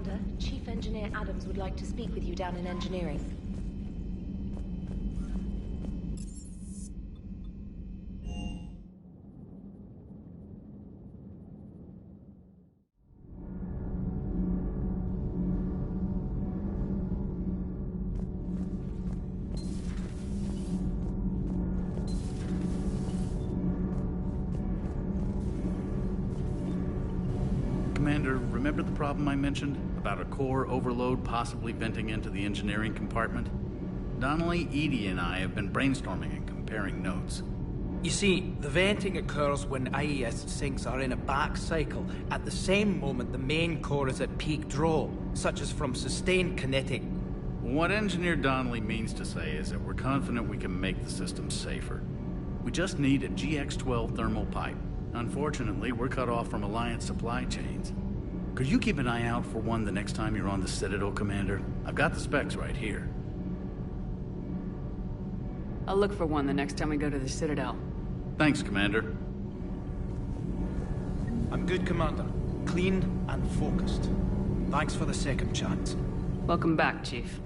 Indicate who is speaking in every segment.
Speaker 1: Commander, Chief Engineer Adams would like to speak with you down in engineering.
Speaker 2: Commander, remember the problem I mentioned? About a core overload possibly venting into the engineering compartment? Donnelly, Edie, and I have been brainstorming and comparing notes.
Speaker 3: You see, the venting occurs when IES sinks are in a back cycle at the same moment the main core is at peak draw, such as from sustained kinetic.
Speaker 2: What Engineer Donnelly means to say is that we're confident we can make the system safer. We just need a GX-12 thermal pipe. Unfortunately, we're cut off from Alliance supply chains. Could you keep an eye out for one the next time you're on the Citadel, Commander? I've got the specs right here.
Speaker 4: I'll look for one the next time we go to the Citadel.
Speaker 2: Thanks, Commander.
Speaker 3: I'm good, Commander. Clean and focused. Thanks for the second chance.
Speaker 4: Welcome back, Chief.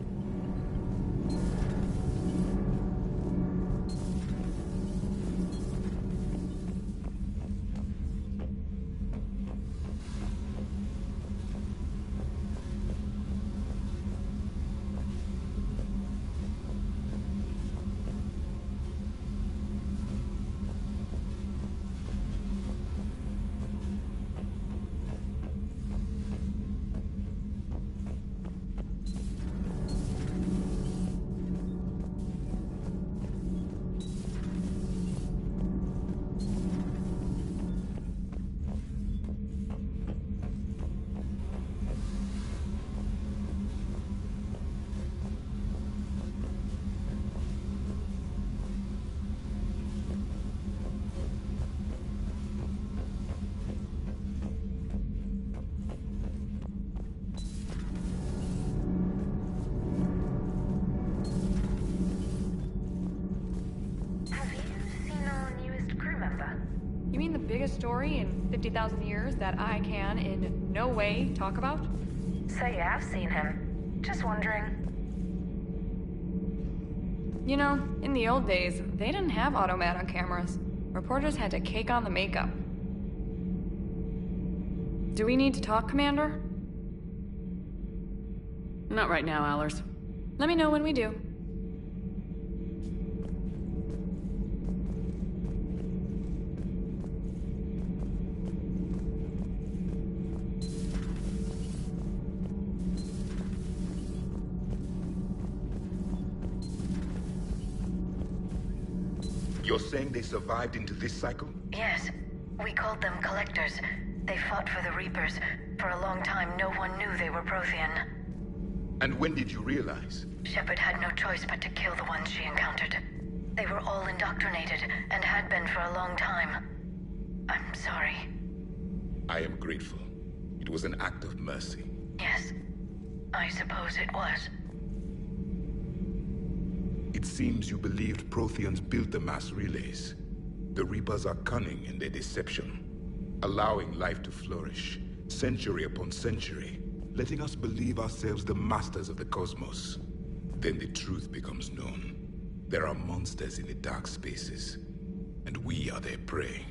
Speaker 5: You mean the biggest story in 50,000 years that I can in no way talk about?
Speaker 6: So you have seen him. Just wondering.
Speaker 5: You know, in the old days, they didn't have automat on cameras. Reporters had to cake on the makeup. Do we need to talk, Commander?
Speaker 4: Not right now, Allers.
Speaker 5: Let me know when we do.
Speaker 7: You're saying they survived into this cycle?
Speaker 6: Yes. We called them Collectors. They fought for the Reapers. For a long time, no one knew they were Prothean.
Speaker 7: And when did you realize?
Speaker 6: Shepard had no choice but to kill the ones she encountered. They were all indoctrinated, and had been for a long time. I'm sorry.
Speaker 7: I am grateful. It was an act of mercy.
Speaker 6: Yes. I suppose it was.
Speaker 7: It seems you believed Protheans built the mass relays. The Reapers are cunning in their deception, allowing life to flourish, century upon century, letting us believe ourselves the masters of the cosmos. Then the truth becomes known. There are monsters in the dark spaces, and we are their prey.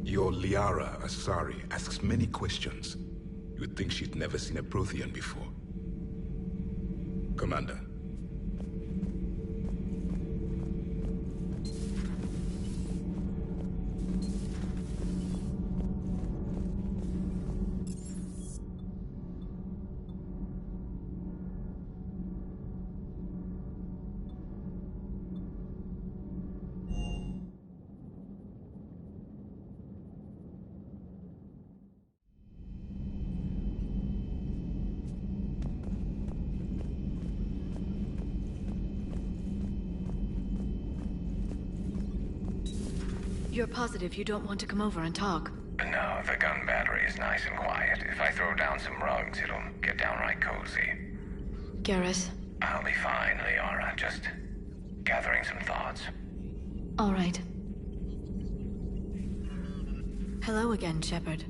Speaker 7: Your Liara Asari asks many questions. You would think she'd never seen a Prothean before. Commander.
Speaker 1: You're positive you don't want to come over and talk?
Speaker 8: No, the gun battery is nice and quiet. If I throw down some rugs, it'll get downright cozy.
Speaker 1: Garrus?
Speaker 8: I'll be fine, Liara. Just gathering some thoughts.
Speaker 1: All right. Hello again, Shepard.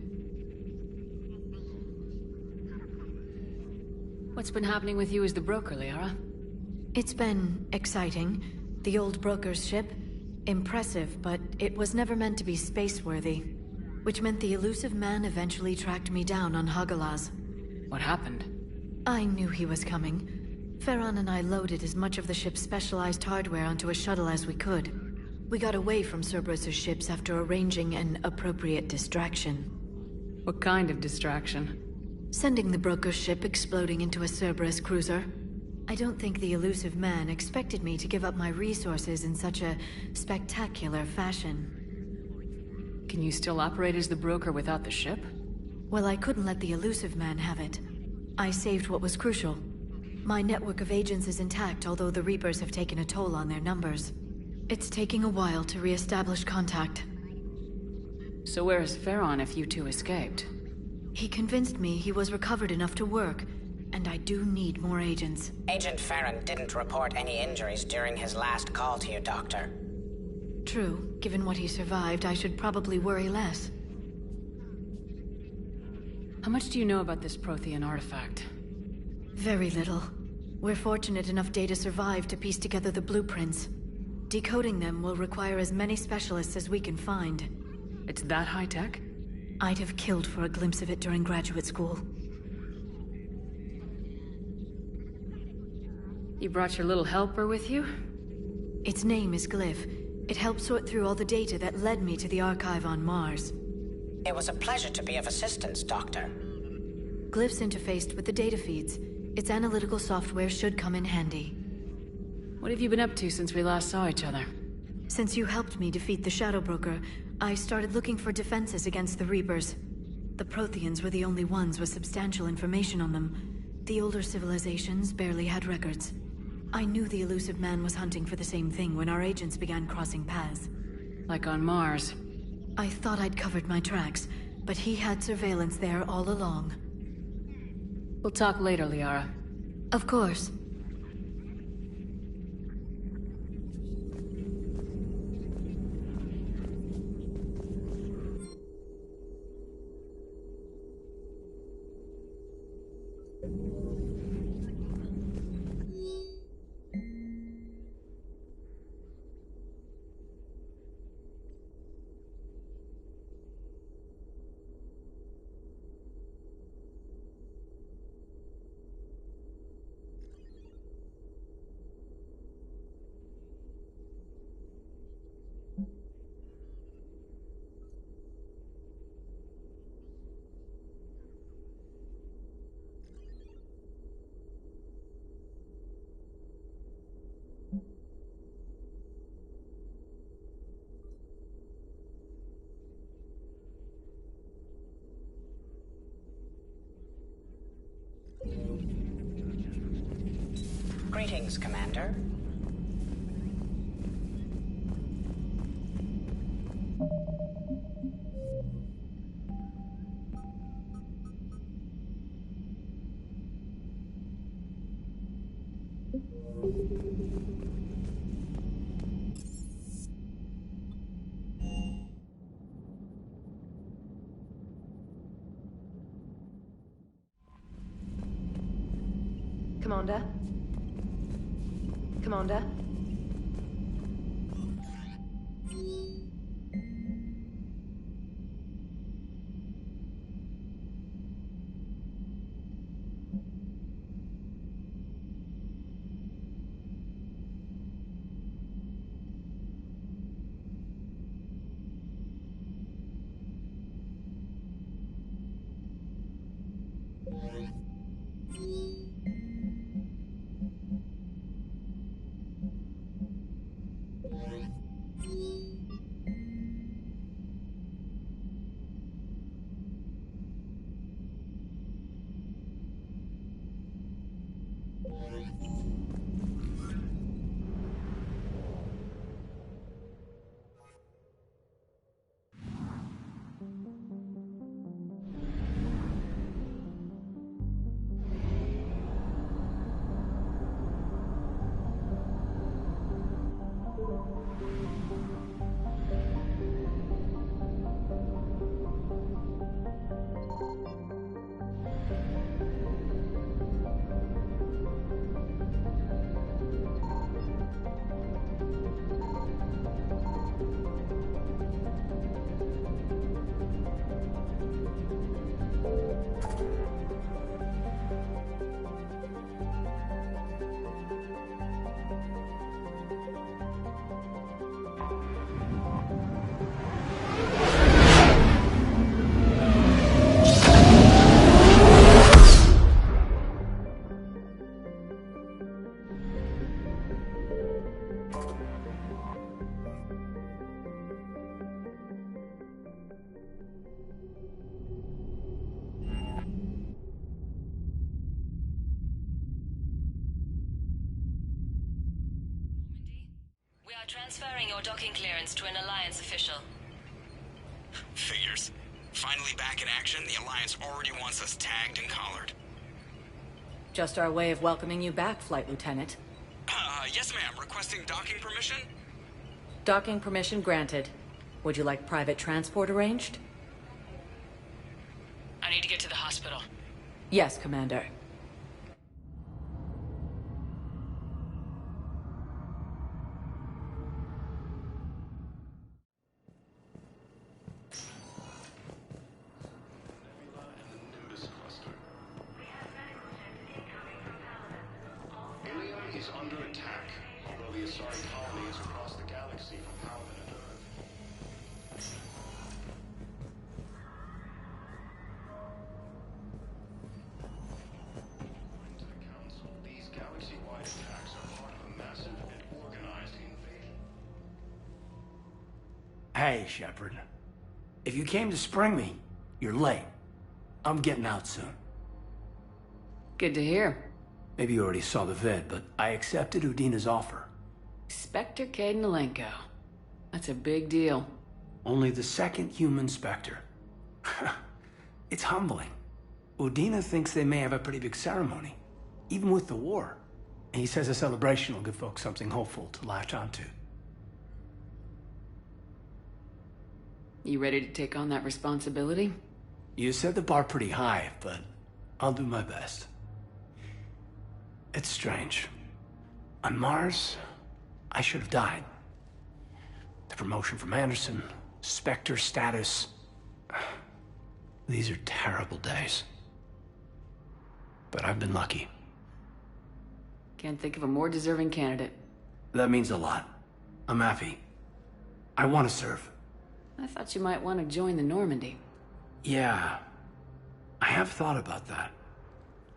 Speaker 4: What's been happening with you as the broker, Liara?
Speaker 1: It's been exciting. The old broker's ship. Impressive, but it was never meant to be space-worthy. Which meant the elusive man eventually tracked me down on Hagalaz.
Speaker 4: What happened?
Speaker 1: I knew he was coming. Farron and I loaded as much of the ship's specialized hardware onto a shuttle as we could. We got away from Cerberus' ships after arranging an appropriate distraction.
Speaker 4: What kind of distraction?
Speaker 1: Sending the broker's ship exploding into a Cerberus cruiser. I don't think the elusive man expected me to give up my resources in such a spectacular fashion.
Speaker 4: Can you still operate as the broker without the ship?
Speaker 1: Well, I couldn't let the elusive man have it. I saved what was crucial. My network of agents is intact, although the Reapers have taken a toll on their numbers. It's taking a while to re-establish contact.
Speaker 4: So where is Farron if you two escaped?
Speaker 1: He convinced me he was recovered enough to work, and I do need more agents.
Speaker 9: Agent Farron didn't report any injuries during his last call to you, Doctor.
Speaker 1: True. Given what he survived, I should probably worry less.
Speaker 4: How much do you know about this Prothean artifact?
Speaker 1: Very little. We're fortunate enough Data survived to piece together the blueprints. Decoding them will require as many specialists as we can find.
Speaker 4: It's that high-tech?
Speaker 1: I'd have killed for a glimpse of it during graduate school.
Speaker 4: You brought your little helper with you?
Speaker 1: Its name is Glyph. It helped sort through all the data that led me to the archive on Mars.
Speaker 9: It was a pleasure to be of assistance, Doctor.
Speaker 1: Glyph's interfaced with the data feeds. Its analytical software should come in handy.
Speaker 4: What have you been up to since we last saw each other?
Speaker 1: Since you helped me defeat the Shadow Broker, I started looking for defenses against the Reapers. The Protheans were the only ones with substantial information on them. The older civilizations barely had records. I knew the elusive man was hunting for the same thing when our agents began crossing paths.
Speaker 4: Like on Mars.
Speaker 1: I thought I'd covered my tracks, but he had surveillance there all along.
Speaker 4: We'll talk later, Liara.
Speaker 1: Of course.
Speaker 9: Greetings, Commander.
Speaker 10: Commander? Commander? We are transferring your docking clearance to an Alliance official.
Speaker 11: Figures. Finally back in action, the Alliance already wants us tagged and collared.
Speaker 4: Just our way of welcoming you back, Flight Lieutenant.
Speaker 11: Yes ma'am. Requesting docking permission?
Speaker 4: Docking permission granted. Would you like private transport arranged?
Speaker 10: I need to get to the hospital.
Speaker 4: Yes, Commander.
Speaker 12: Is under attack, although the Asari colony is across the galaxy from Paladin and Earth. According to the Council, these galaxy-wide attacks are part of a massive and organized invasion.
Speaker 13: Hey, Shepard. If you came to spring me, you're late. I'm getting out soon.
Speaker 4: Good to hear.
Speaker 13: Maybe you already saw the vid, but I accepted Udina's offer.
Speaker 4: Spectre Cadenalenko. That's a big deal.
Speaker 13: Only the second human Spectre. It's humbling. Udina thinks they may have a pretty big ceremony, even with the war. And he says a celebration will give folks something hopeful to latch onto.
Speaker 4: You ready to take on that responsibility?
Speaker 13: You set the bar pretty high, but I'll do my best. It's strange. On Mars, I should have died. The promotion from Anderson, Spectre status. These are terrible days. But I've been lucky.
Speaker 4: Can't think of a more deserving candidate.
Speaker 13: That means a lot. I'm happy. I want to serve.
Speaker 4: I thought you might want to join the Normandy.
Speaker 13: Yeah. I have thought about that.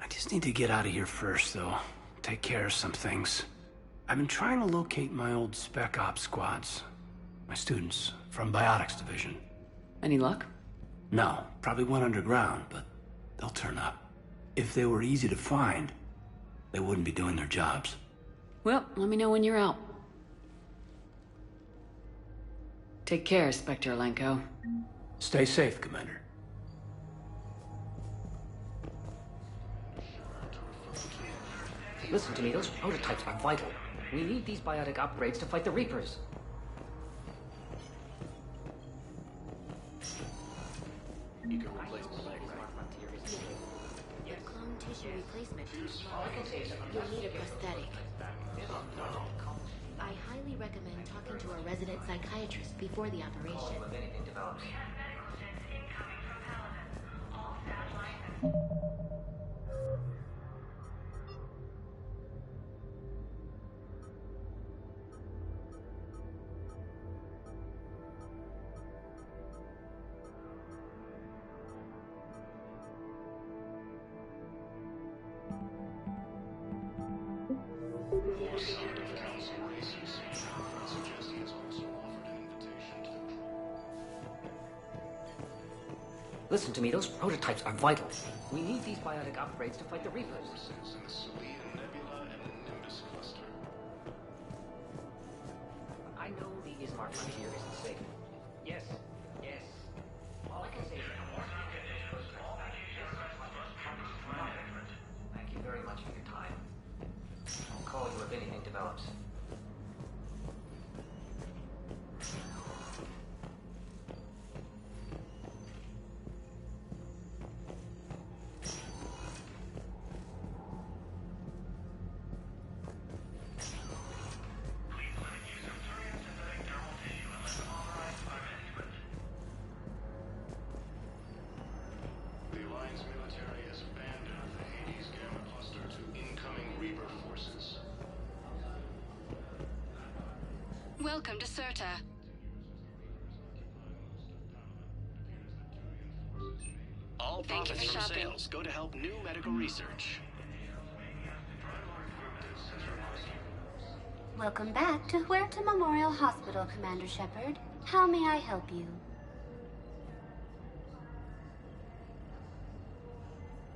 Speaker 13: I just need to get out of here first, though. Take care of some things. I've been trying to locate my old Spec Ops squads. My students from Biotics Division.
Speaker 4: Any luck?
Speaker 13: No, probably went underground, but they'll turn up. If they were easy to find, they wouldn't be doing their jobs.
Speaker 4: Well, let me know when you're out. Take care, Spectre Lenko.
Speaker 13: Stay safe, Commander.
Speaker 14: Listen to me, those prototypes are vital. We need these biotic upgrades to fight the Reapers.
Speaker 15: Clone tissue replacement. You'll need a prosthetic. I highly recommend talking to a resident psychiatrist before the operation.
Speaker 14: Listen to me, those prototypes are vital. We need these biotic upgrades to fight the Reapers. I know the Ismark frontier isn't safe. Yes, yes. All I can say is thank you very much for your time. I'll call you if anything develops.
Speaker 16: Welcome to Surta.
Speaker 17: All profits from sales go to help new medical research.
Speaker 18: Welcome back to Huerta Memorial Hospital, Commander Shepard. How may I help you?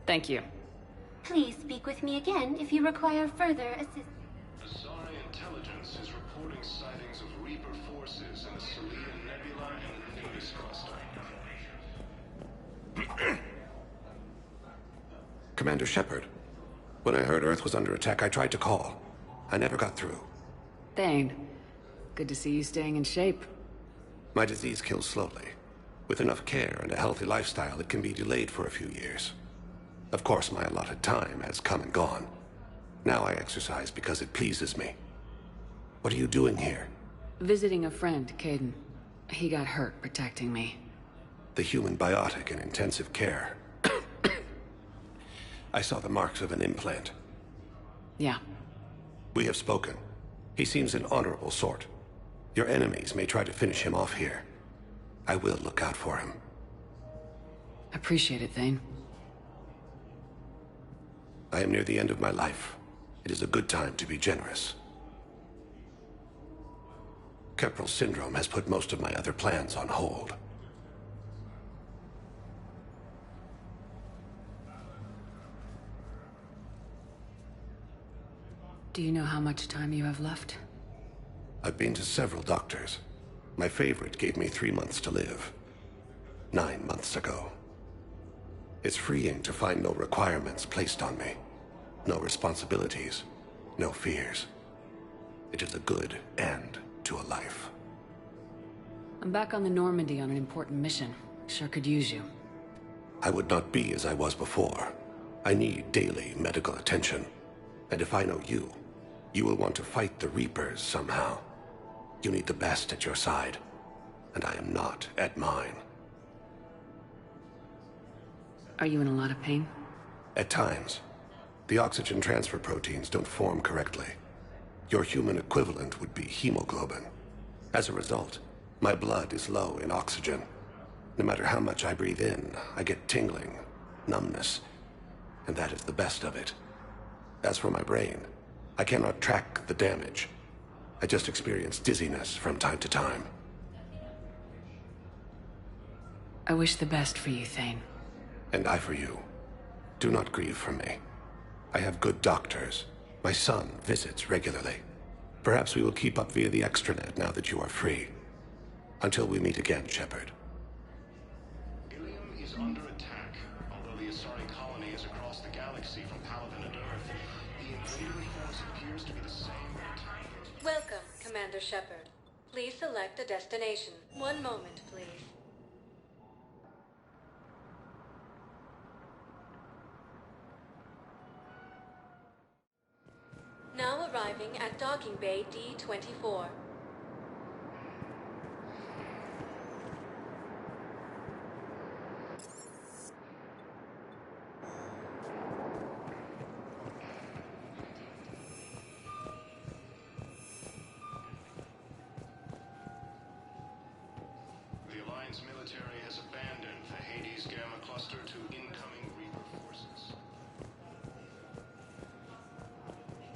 Speaker 4: Thank you.
Speaker 18: Please speak with me again if you require further assistance.
Speaker 12: Asari intelligence is reporting sightings of Reaper forces in the Salarian Nebula and the Nimbus cluster.
Speaker 16: Commander Shepard, when I heard Earth was under attack, I tried to call. I never got through.
Speaker 4: Thane, good to see you staying in shape.
Speaker 16: My disease kills slowly. With enough care and a healthy lifestyle, it can be delayed for a few years. Of course, my allotted time has come and gone. Now I exercise because it pleases me. What are you doing here?
Speaker 4: Visiting a friend, Caden. He got hurt protecting me.
Speaker 16: The human biotic in intensive care. I saw the marks of an implant.
Speaker 4: Yeah.
Speaker 16: We have spoken. He seems an honorable sort. Your enemies may try to finish him off here. I will look out for him.
Speaker 4: Appreciate it, Thane.
Speaker 16: I am near the end of my life. It is a good time to be generous. Keppel syndrome has put most of my other plans on hold.
Speaker 4: Do you know how much time you have left?
Speaker 16: I've been to several doctors. My favorite gave me 3 months to live. 9 months ago. It's freeing to find no requirements placed on me. No responsibilities. No fears. It is a good end to a life.
Speaker 4: I'm back on the Normandy on an important mission. Sure could use you.
Speaker 16: I would not be as I was before. I need daily medical attention. And if I know you, you will want to fight the Reapers somehow. You need the best at your side. And I am not at mine.
Speaker 4: Are you in a lot of pain?
Speaker 16: At times. The oxygen transfer proteins don't form correctly. Your human equivalent would be hemoglobin. As a result, my blood is low in oxygen. No matter how much I breathe in, I get tingling, numbness, and that is the best of it. As for my brain, I cannot track the damage. I just experience dizziness from time to time.
Speaker 4: I wish the best for you, Thane.
Speaker 16: And I for you. Do not grieve for me. I have good doctors. My son visits regularly. Perhaps we will keep up via the extranet now that you are free. Until we meet again, Shepard.
Speaker 12: Ilium is under attack. Although the Asari colony is across the galaxy from Paladin and Earth, the invader force appears to be the same.
Speaker 19: Welcome, Commander Shepard. Please select a destination. One moment, please. Now arriving at Docking Bay D-24.
Speaker 12: The Alliance military has abandoned the Hades Gamma cluster to incoming Reaper forces.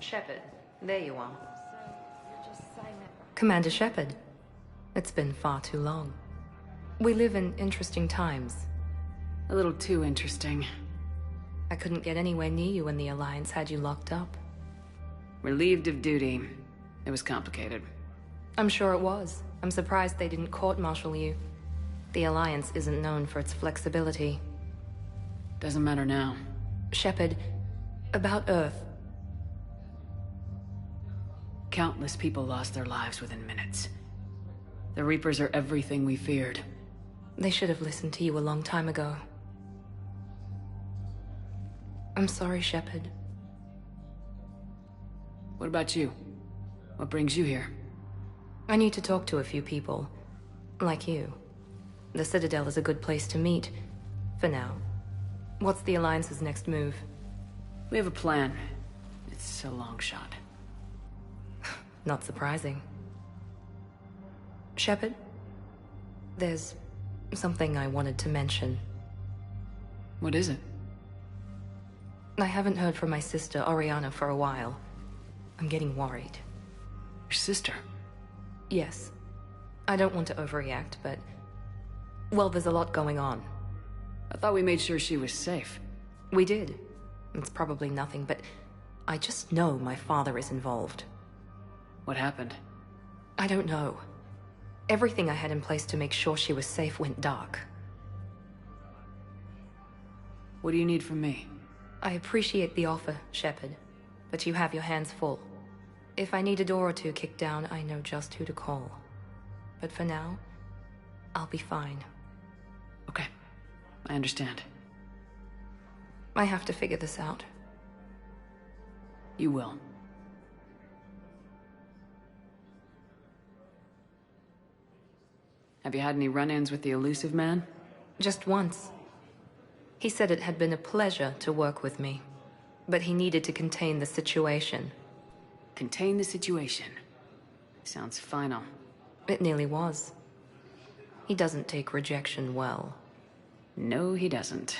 Speaker 20: Shepard, there you are. Commander Shepard, it's been far too long. We live in interesting times.
Speaker 4: A little too interesting.
Speaker 20: I couldn't get anywhere near you when the Alliance had you locked up.
Speaker 4: Relieved of duty. It was complicated.
Speaker 20: I'm sure it was. I'm surprised they didn't court-martial you. The Alliance isn't known for its flexibility.
Speaker 4: Doesn't matter now.
Speaker 20: Shepard, about Earth.
Speaker 4: Countless people lost their lives within minutes. The Reapers are everything we feared.
Speaker 20: They should have listened to you a long time ago. I'm sorry, Shepard.
Speaker 4: What about you? What brings you here?
Speaker 20: I need to talk to a few people. Like you. The Citadel is a good place to meet. For now. What's the Alliance's next move?
Speaker 4: We have a plan. It's a long shot.
Speaker 20: Not surprising. Shepard? There's something I wanted to mention.
Speaker 4: What is it?
Speaker 20: I haven't heard from my sister, Oriana, for a while. I'm getting worried.
Speaker 4: Your sister?
Speaker 20: Yes. I don't want to overreact, but... well, there's a lot going on.
Speaker 4: I thought we made sure she was safe.
Speaker 20: We did. It's probably nothing, but... I just know my father is involved.
Speaker 4: What happened?
Speaker 20: I don't know. Everything I had in place to make sure she was safe went dark.
Speaker 4: What do you need from me?
Speaker 20: I appreciate the offer, Shepard, but you have your hands full. If I need a door or two kicked down, I know just who to call. But for now, I'll be fine.
Speaker 4: Okay, I understand.
Speaker 20: I have to figure this out.
Speaker 4: You will. Have you had any run-ins with the elusive man?
Speaker 20: Just once. He said it had been a pleasure to work with me, but he needed to contain the situation.
Speaker 4: Contain the situation. Sounds final.
Speaker 20: It nearly was. He doesn't take rejection well.
Speaker 4: No, he doesn't.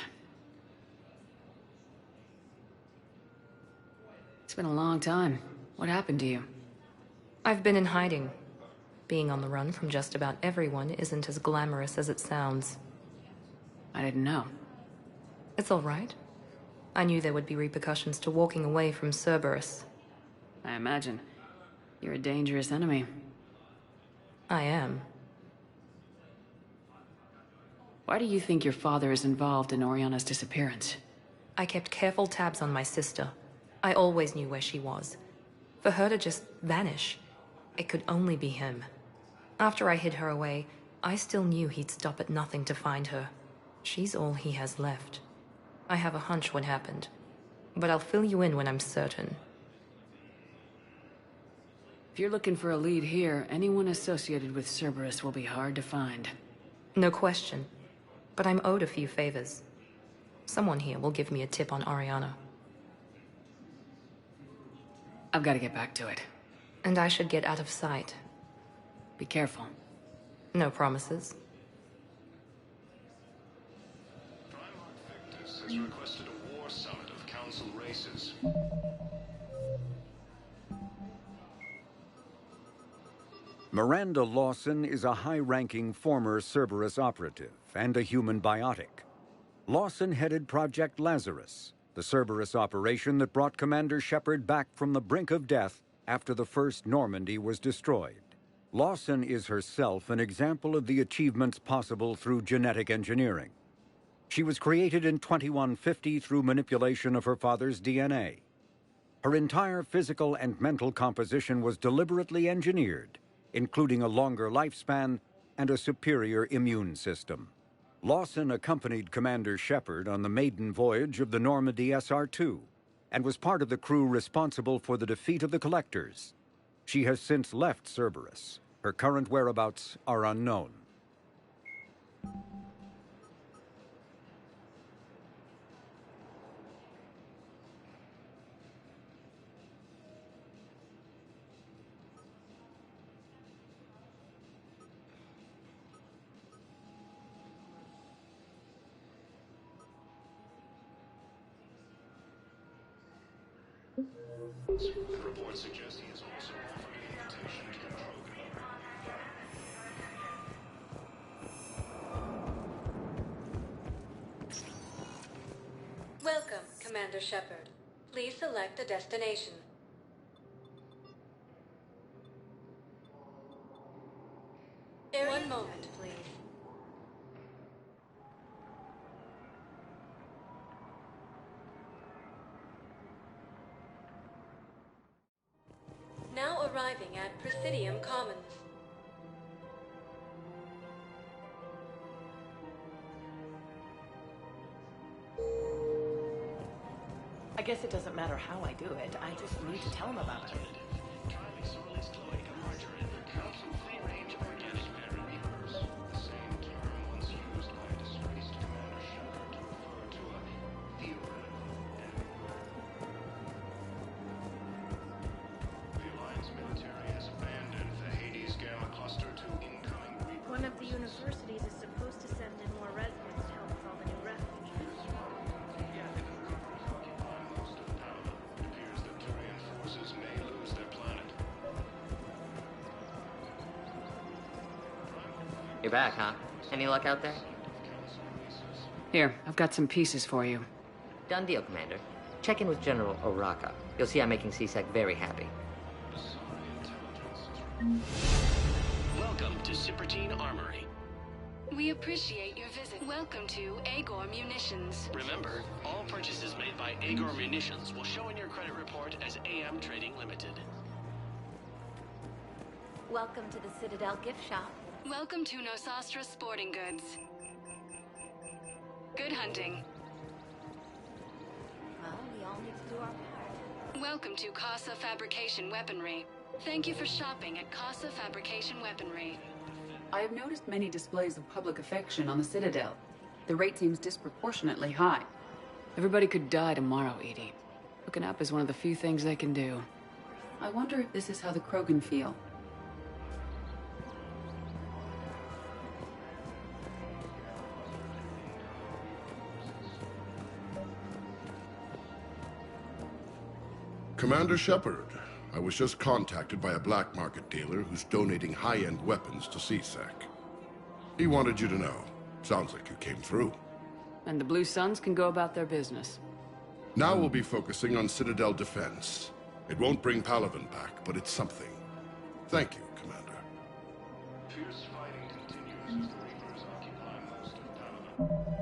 Speaker 4: It's been a long time. What happened to you?
Speaker 20: I've been in hiding. Being on the run from just about everyone isn't as glamorous as it sounds.
Speaker 4: I didn't know.
Speaker 20: It's all right. I knew there would be repercussions to walking away from Cerberus.
Speaker 4: I imagine. You're a dangerous enemy.
Speaker 20: I am.
Speaker 4: Why do you think your father is involved in Oriana's disappearance?
Speaker 20: I kept careful tabs on my sister. I always knew where she was. For her to just vanish, it could only be him. After I hid her away, I still knew he'd stop at nothing to find her. She's all he has left. I have a hunch what happened, but I'll fill you in when I'm certain.
Speaker 4: If you're looking for a lead here, anyone associated with Cerberus will be hard to find.
Speaker 20: No question, but I'm owed a few favors. Someone here will give me a tip on Oriana.
Speaker 4: I've got to get back to it.
Speaker 20: And I should get out of sight.
Speaker 4: Be careful.
Speaker 20: No promises.
Speaker 12: Has requested a war summit of council races.
Speaker 21: Miranda Lawson is a high-ranking former Cerberus operative and a human biotic. Lawson headed Project Lazarus, the Cerberus operation that brought Commander Shepard back from the brink of death after the first Normandy was destroyed. Lawson is herself an example of the achievements possible through genetic engineering. She was created in 2150 through manipulation of her father's DNA. Her entire physical and mental composition was deliberately engineered, including a longer lifespan and a superior immune system. Lawson accompanied Commander Shepard on the maiden voyage of the Normandy SR-2 and was part of the crew responsible for the defeat of the Collectors. She has since left Cerberus. Her current whereabouts are unknown.
Speaker 12: The report suggests he has also offered an invitation to the krogan.
Speaker 19: Welcome, Commander Shepard. Please select a destination. One moment, please. Now arriving at Presidium Commons.
Speaker 22: I guess it doesn't matter how I do it. I just need to tell him about it.
Speaker 12: Council free-range organic matter reapers. The same term once used by a disgraced Commander Shepard to refer to a theoretical. The Alliance military has abandoned the Hades Gamma Cluster to incoming reapers.
Speaker 23: One of the universities is supposed to send in more residents to help with all the new refugees.
Speaker 12: It appears that Turian forces may lose their planet.
Speaker 14: You're back, huh? Any luck out there?
Speaker 4: Here, I've got some pieces for you.
Speaker 14: Done deal, Commander. Check in with General Oraka. You'll see I'm making CSEC very happy.
Speaker 17: Welcome to Cypertine Armory.
Speaker 19: We appreciate your visit. Welcome to Agor Munitions.
Speaker 17: Remember, all purchases made by Agor Munitions will show in your credit report as AM Trading Limited.
Speaker 15: Welcome to the Citadel gift shop.
Speaker 19: Welcome to Nosastra Sporting Goods. Good hunting.
Speaker 15: Well, we all need to do our part.
Speaker 19: Welcome to Casa Fabrication Weaponry. Thank you for shopping at Casa Fabrication Weaponry.
Speaker 4: I have noticed many displays of public affection on the Citadel. The rate seems disproportionately high. Everybody could die tomorrow, Edie. Hooking up is one of the few things they can do. I wonder if this is how the Krogan feel.
Speaker 2: Commander Shepard, I was just contacted by a black market dealer who's donating high-end weapons to CSEC. He wanted you to know. Sounds like you came through.
Speaker 4: And the Blue Suns can go about their business.
Speaker 2: Now we'll be focusing on Citadel defense. It won't bring Palaven back, but it's something. Thank you, Commander.
Speaker 12: Fierce fighting continues as the Reapers occupy most of Palaven.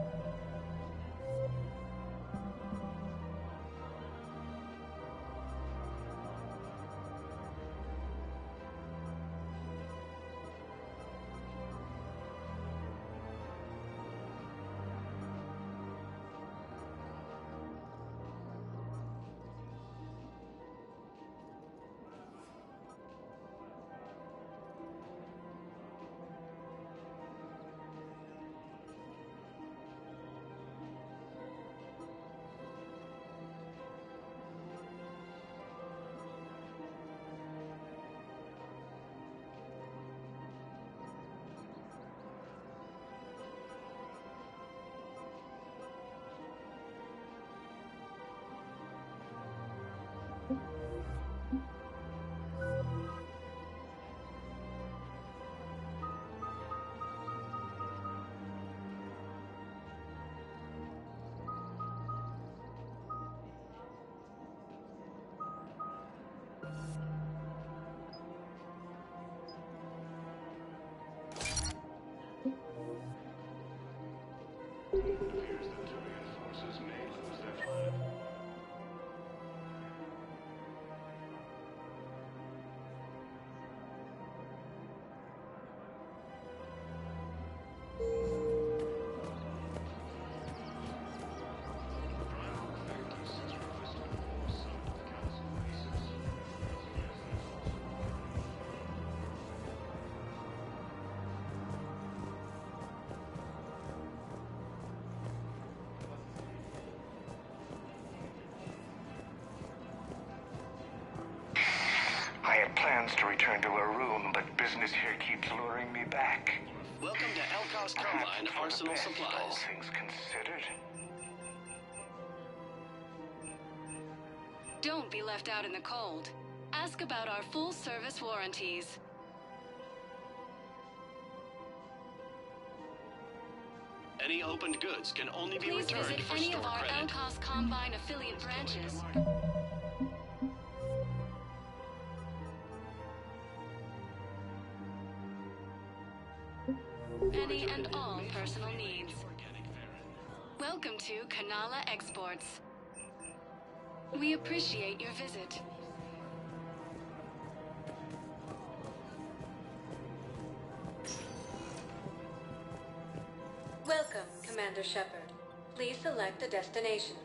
Speaker 8: I had plans to return to a room, but business here keeps luring me back.
Speaker 17: Welcome to Elkos Carmine Arsenal Supplies.
Speaker 8: All things considered.
Speaker 19: Don't be left out in the cold. Ask about our full-service warranties.
Speaker 17: Any opened goods can only be
Speaker 19: Please
Speaker 17: returned
Speaker 19: visit
Speaker 17: for
Speaker 19: any
Speaker 17: store
Speaker 19: of our
Speaker 17: credit.
Speaker 19: Elkos Combine affiliate branches. Any and all personal needs. Welcome to Kanala Exports. We appreciate your visit. Welcome, Commander Shepard. Please select a destination.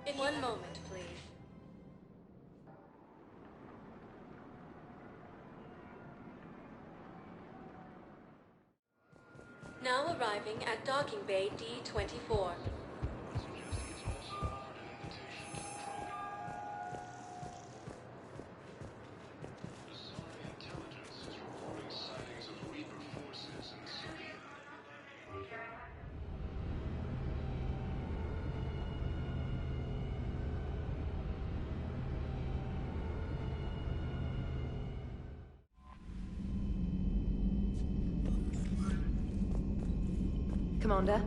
Speaker 19: In 1 moment, please. Now arriving at Docking Bay D-24.
Speaker 20: Commander?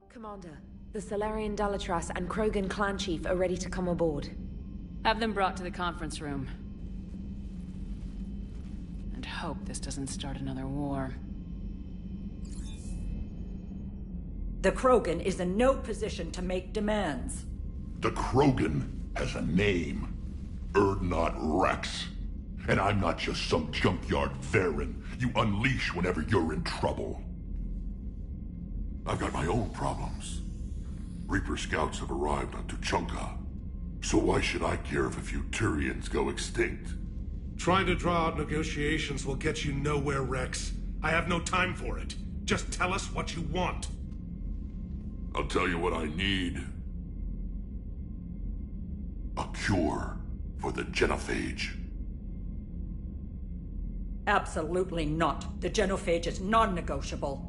Speaker 3: Commander, the Salarian Dalatras and Krogan clan chief are ready to come aboard.
Speaker 4: Have them brought to the conference room. And hope this doesn't start another war.
Speaker 5: The Krogan is in no position to make demands.
Speaker 7: The Krogan has a name. Erdnot Rex. And I'm not just some junkyard Varen you unleash whenever you're in trouble. I've got my own problems. Reaper scouts have arrived on Tuchanka. So why should I care if a few Turians go extinct?
Speaker 6: Trying to draw out negotiations will get you nowhere, Rex. I have no time for it. Just tell us what you want.
Speaker 7: I'll tell you what I need. A cure for the genophage.
Speaker 5: Absolutely not. The genophage is non-negotiable.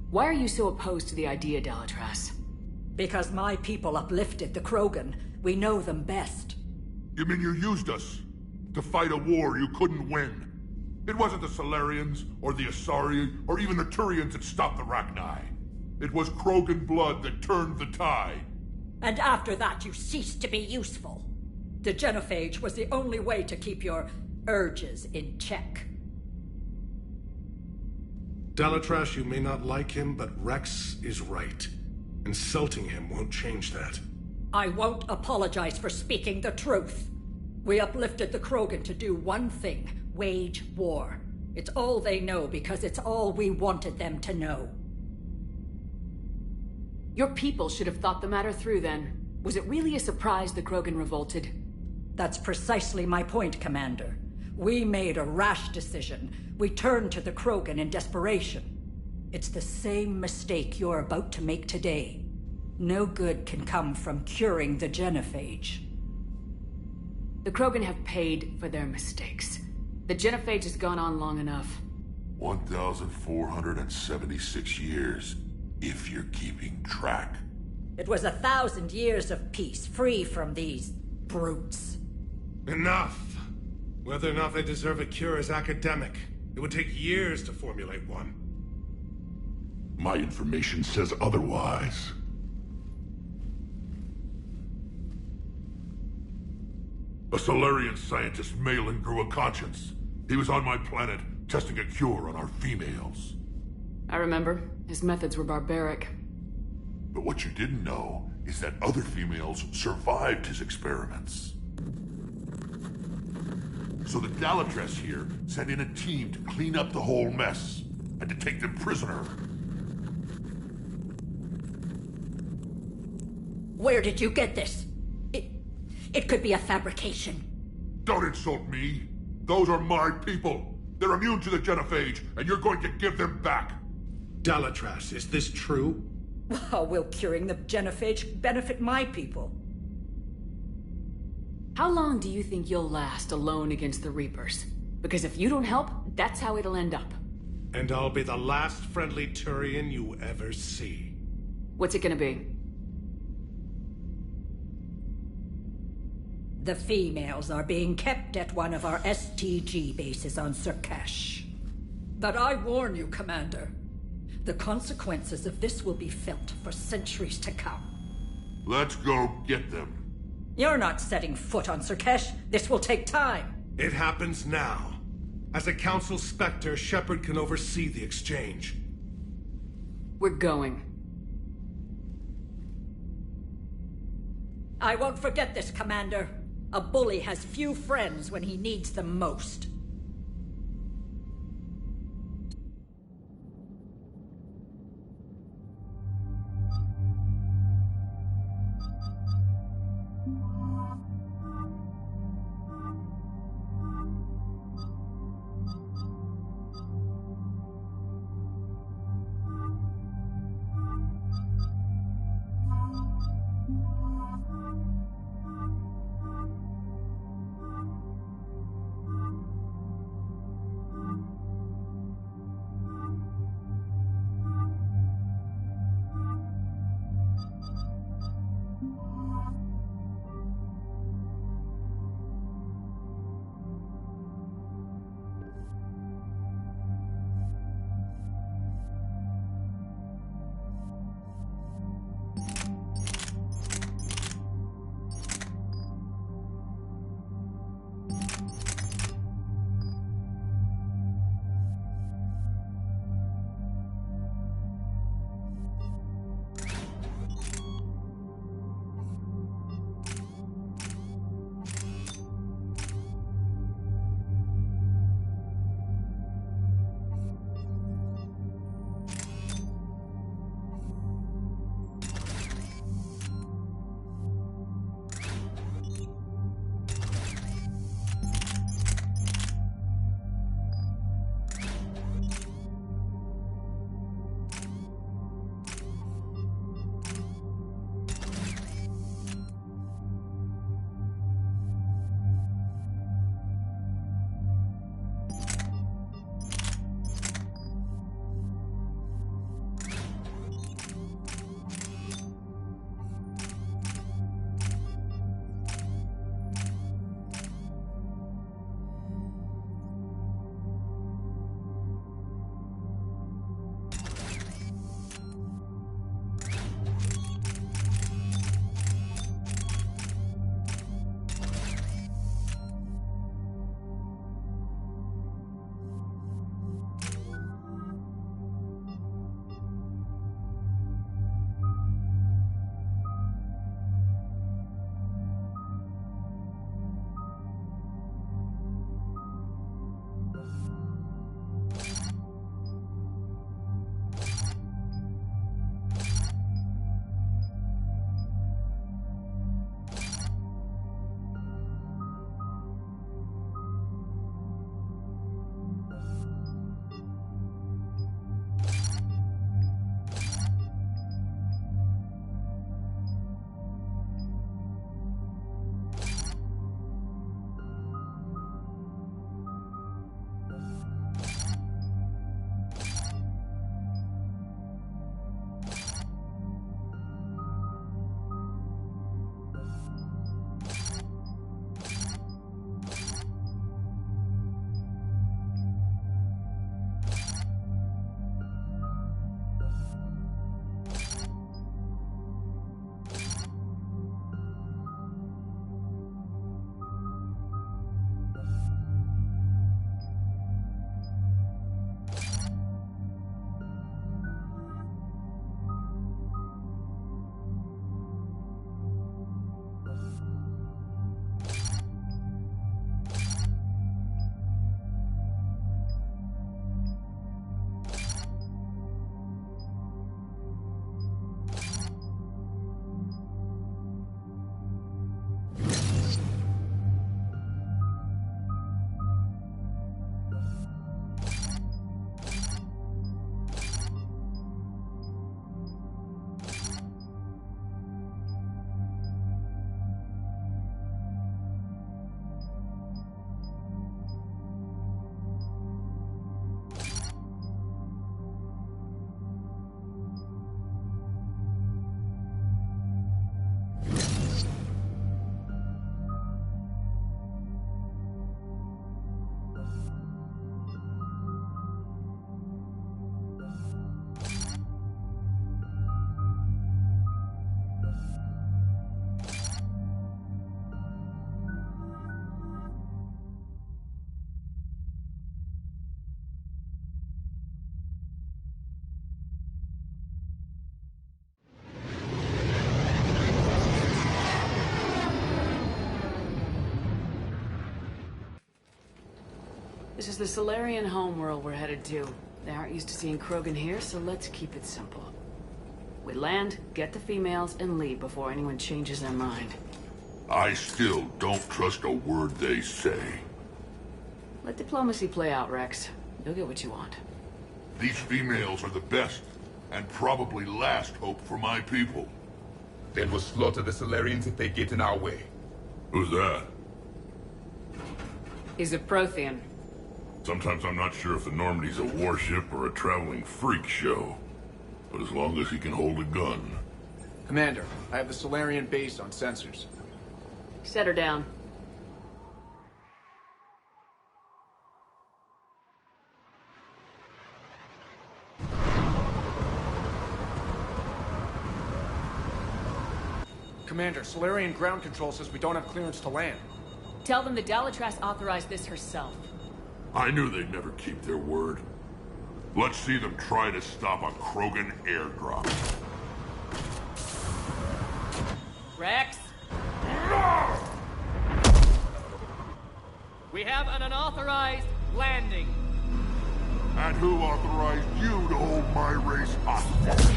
Speaker 4: Why are you so opposed to the idea, Dalatras?
Speaker 5: Because my people uplifted the Krogan. We know them best.
Speaker 7: You mean you used us to fight a war you couldn't win? It wasn't the Salarians, or the Asari, or even the Turians that stopped the Rachni. It was Krogan blood that turned the tide.
Speaker 5: And after that, you ceased to be useful. The genophage was the only way to keep your urges in check.
Speaker 6: Dalatras, you may not like him, but Rex is right. Insulting him won't change that.
Speaker 5: I won't apologize for speaking the truth. We uplifted the Krogan to do one thing: wage war. It's all they know because it's all we wanted them to know.
Speaker 4: Your people should have thought the matter through then. Was it really a surprise the Krogan revolted?
Speaker 5: That's precisely my point, Commander. We made a rash decision. We turned to the Krogan in desperation. It's the same mistake you're about to make today. No good can come from curing the genophage.
Speaker 4: The Krogan have paid for their mistakes. The genophage has gone on long enough.
Speaker 7: 1,476 years, if you're keeping track.
Speaker 5: It was 1,000 years of peace, free from these brutes.
Speaker 6: Enough! Whether or not they deserve a cure is academic. It would take years to formulate one.
Speaker 7: My information says otherwise. A Salarian scientist, Malin, grew a conscience. He was on my planet, testing a cure on our females.
Speaker 4: I remember. His methods were barbaric.
Speaker 7: But what you didn't know is that other females survived his experiments. So the Dalatras here sent in a team to clean up the whole mess, and to take them prisoner.
Speaker 5: Where did you get this? It could be a fabrication.
Speaker 7: Don't insult me. Those are my people. They're immune to the genophage, and you're going to give them back.
Speaker 6: Dalatras, is this true?
Speaker 5: How will curing the genophage benefit my people?
Speaker 4: How long do you think you'll last alone against the Reapers? Because if you don't help, that's how it'll end up.
Speaker 6: And I'll be the last friendly Turian you ever see.
Speaker 4: What's it gonna be?
Speaker 5: The females are being kept at one of our STG bases on Sur'Kesh. But I warn you, Commander, the consequences of this will be felt for centuries to come.
Speaker 7: Let's go get them.
Speaker 5: You're not setting foot on Sur'Kesh. This will take time.
Speaker 6: It happens now. As a Council Spectre, Shepard can oversee the exchange.
Speaker 4: We're going.
Speaker 5: I won't forget this, Commander. A bully has few friends when he needs them most.
Speaker 4: This is the Salarian homeworld we're headed to. They aren't used to seeing Krogan here, so let's keep it simple. We land, get the females, and leave before anyone changes their mind.
Speaker 1: I still don't trust a word they say.
Speaker 4: Let diplomacy play out, Rex. You'll get what you want.
Speaker 1: These females are the best, and probably last hope for my people.
Speaker 7: Then we'll slaughter the Salarians if they get in our way.
Speaker 1: Who's that?
Speaker 4: He's a Prothean.
Speaker 1: Sometimes I'm not sure if the Normandy's a warship or a traveling freak show. But as long as he can hold a gun.
Speaker 9: Commander, I have the Salarian base on sensors.
Speaker 4: Set her down.
Speaker 9: Commander, Salarian ground control says we don't have clearance to land.
Speaker 4: Tell them the Dalatras authorized this herself.
Speaker 1: I knew they'd never keep their word. Let's see them try to stop a Krogan airdrop.
Speaker 11: Rex? We have an unauthorized landing.
Speaker 1: And who authorized you to hold my race hostage?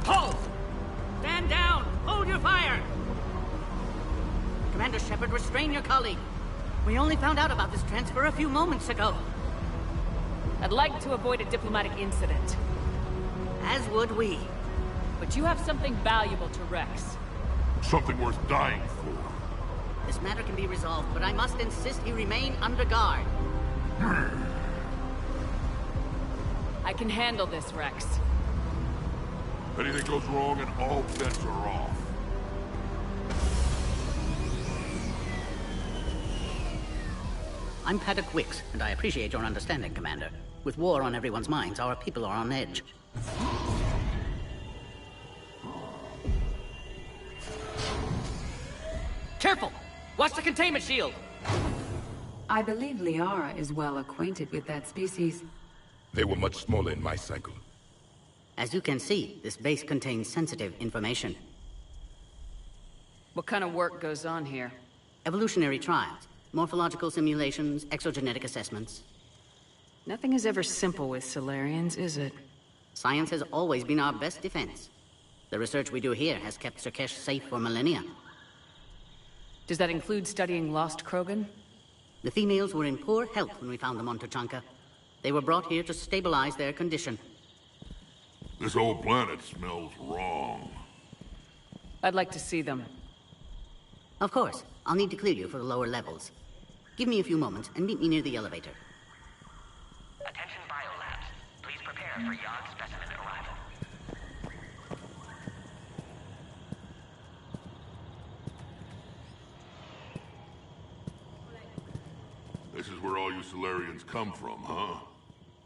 Speaker 11: Halt! Stand down! Hold your fire!
Speaker 24: Commander Shepard, restrain your colleague. We only found out about this transfer a few moments ago.
Speaker 4: I'd like to avoid a diplomatic incident.
Speaker 24: As would we.
Speaker 4: But you have something valuable to Rex.
Speaker 1: Something worth dying for.
Speaker 24: This matter can be resolved, but I must insist he remain under guard.
Speaker 4: I can handle this, Rex.
Speaker 1: If anything goes wrong and all bets are off.
Speaker 24: I'm Paddock Wicks, and I appreciate your understanding, Commander. With war on everyone's minds, our people are on edge.
Speaker 11: Careful! Watch the containment shield!
Speaker 4: I believe Liara is well acquainted with that species.
Speaker 7: They were much smaller in my cycle.
Speaker 24: As you can see, this base contains sensitive information.
Speaker 4: What kind of work goes on here?
Speaker 24: Evolutionary trials, morphological simulations, exogenetic assessments.
Speaker 4: Nothing is ever simple with Salarians, is it?
Speaker 24: Science has always been our best defense. The research we do here has kept Sur'Kesh safe for millennia.
Speaker 4: Does that include studying lost Krogan?
Speaker 24: The females were in poor health when we found them on Tuchanka. They were brought here to stabilize their condition.
Speaker 1: This whole planet smells wrong.
Speaker 4: I'd like to see them.
Speaker 24: Of course. I'll need to clear you for the lower levels. Give me a few moments and meet me near the elevator.
Speaker 14: Attention biolabs. Please prepare for Yod specimen arrival.
Speaker 1: This is where all you Salarians come from, huh?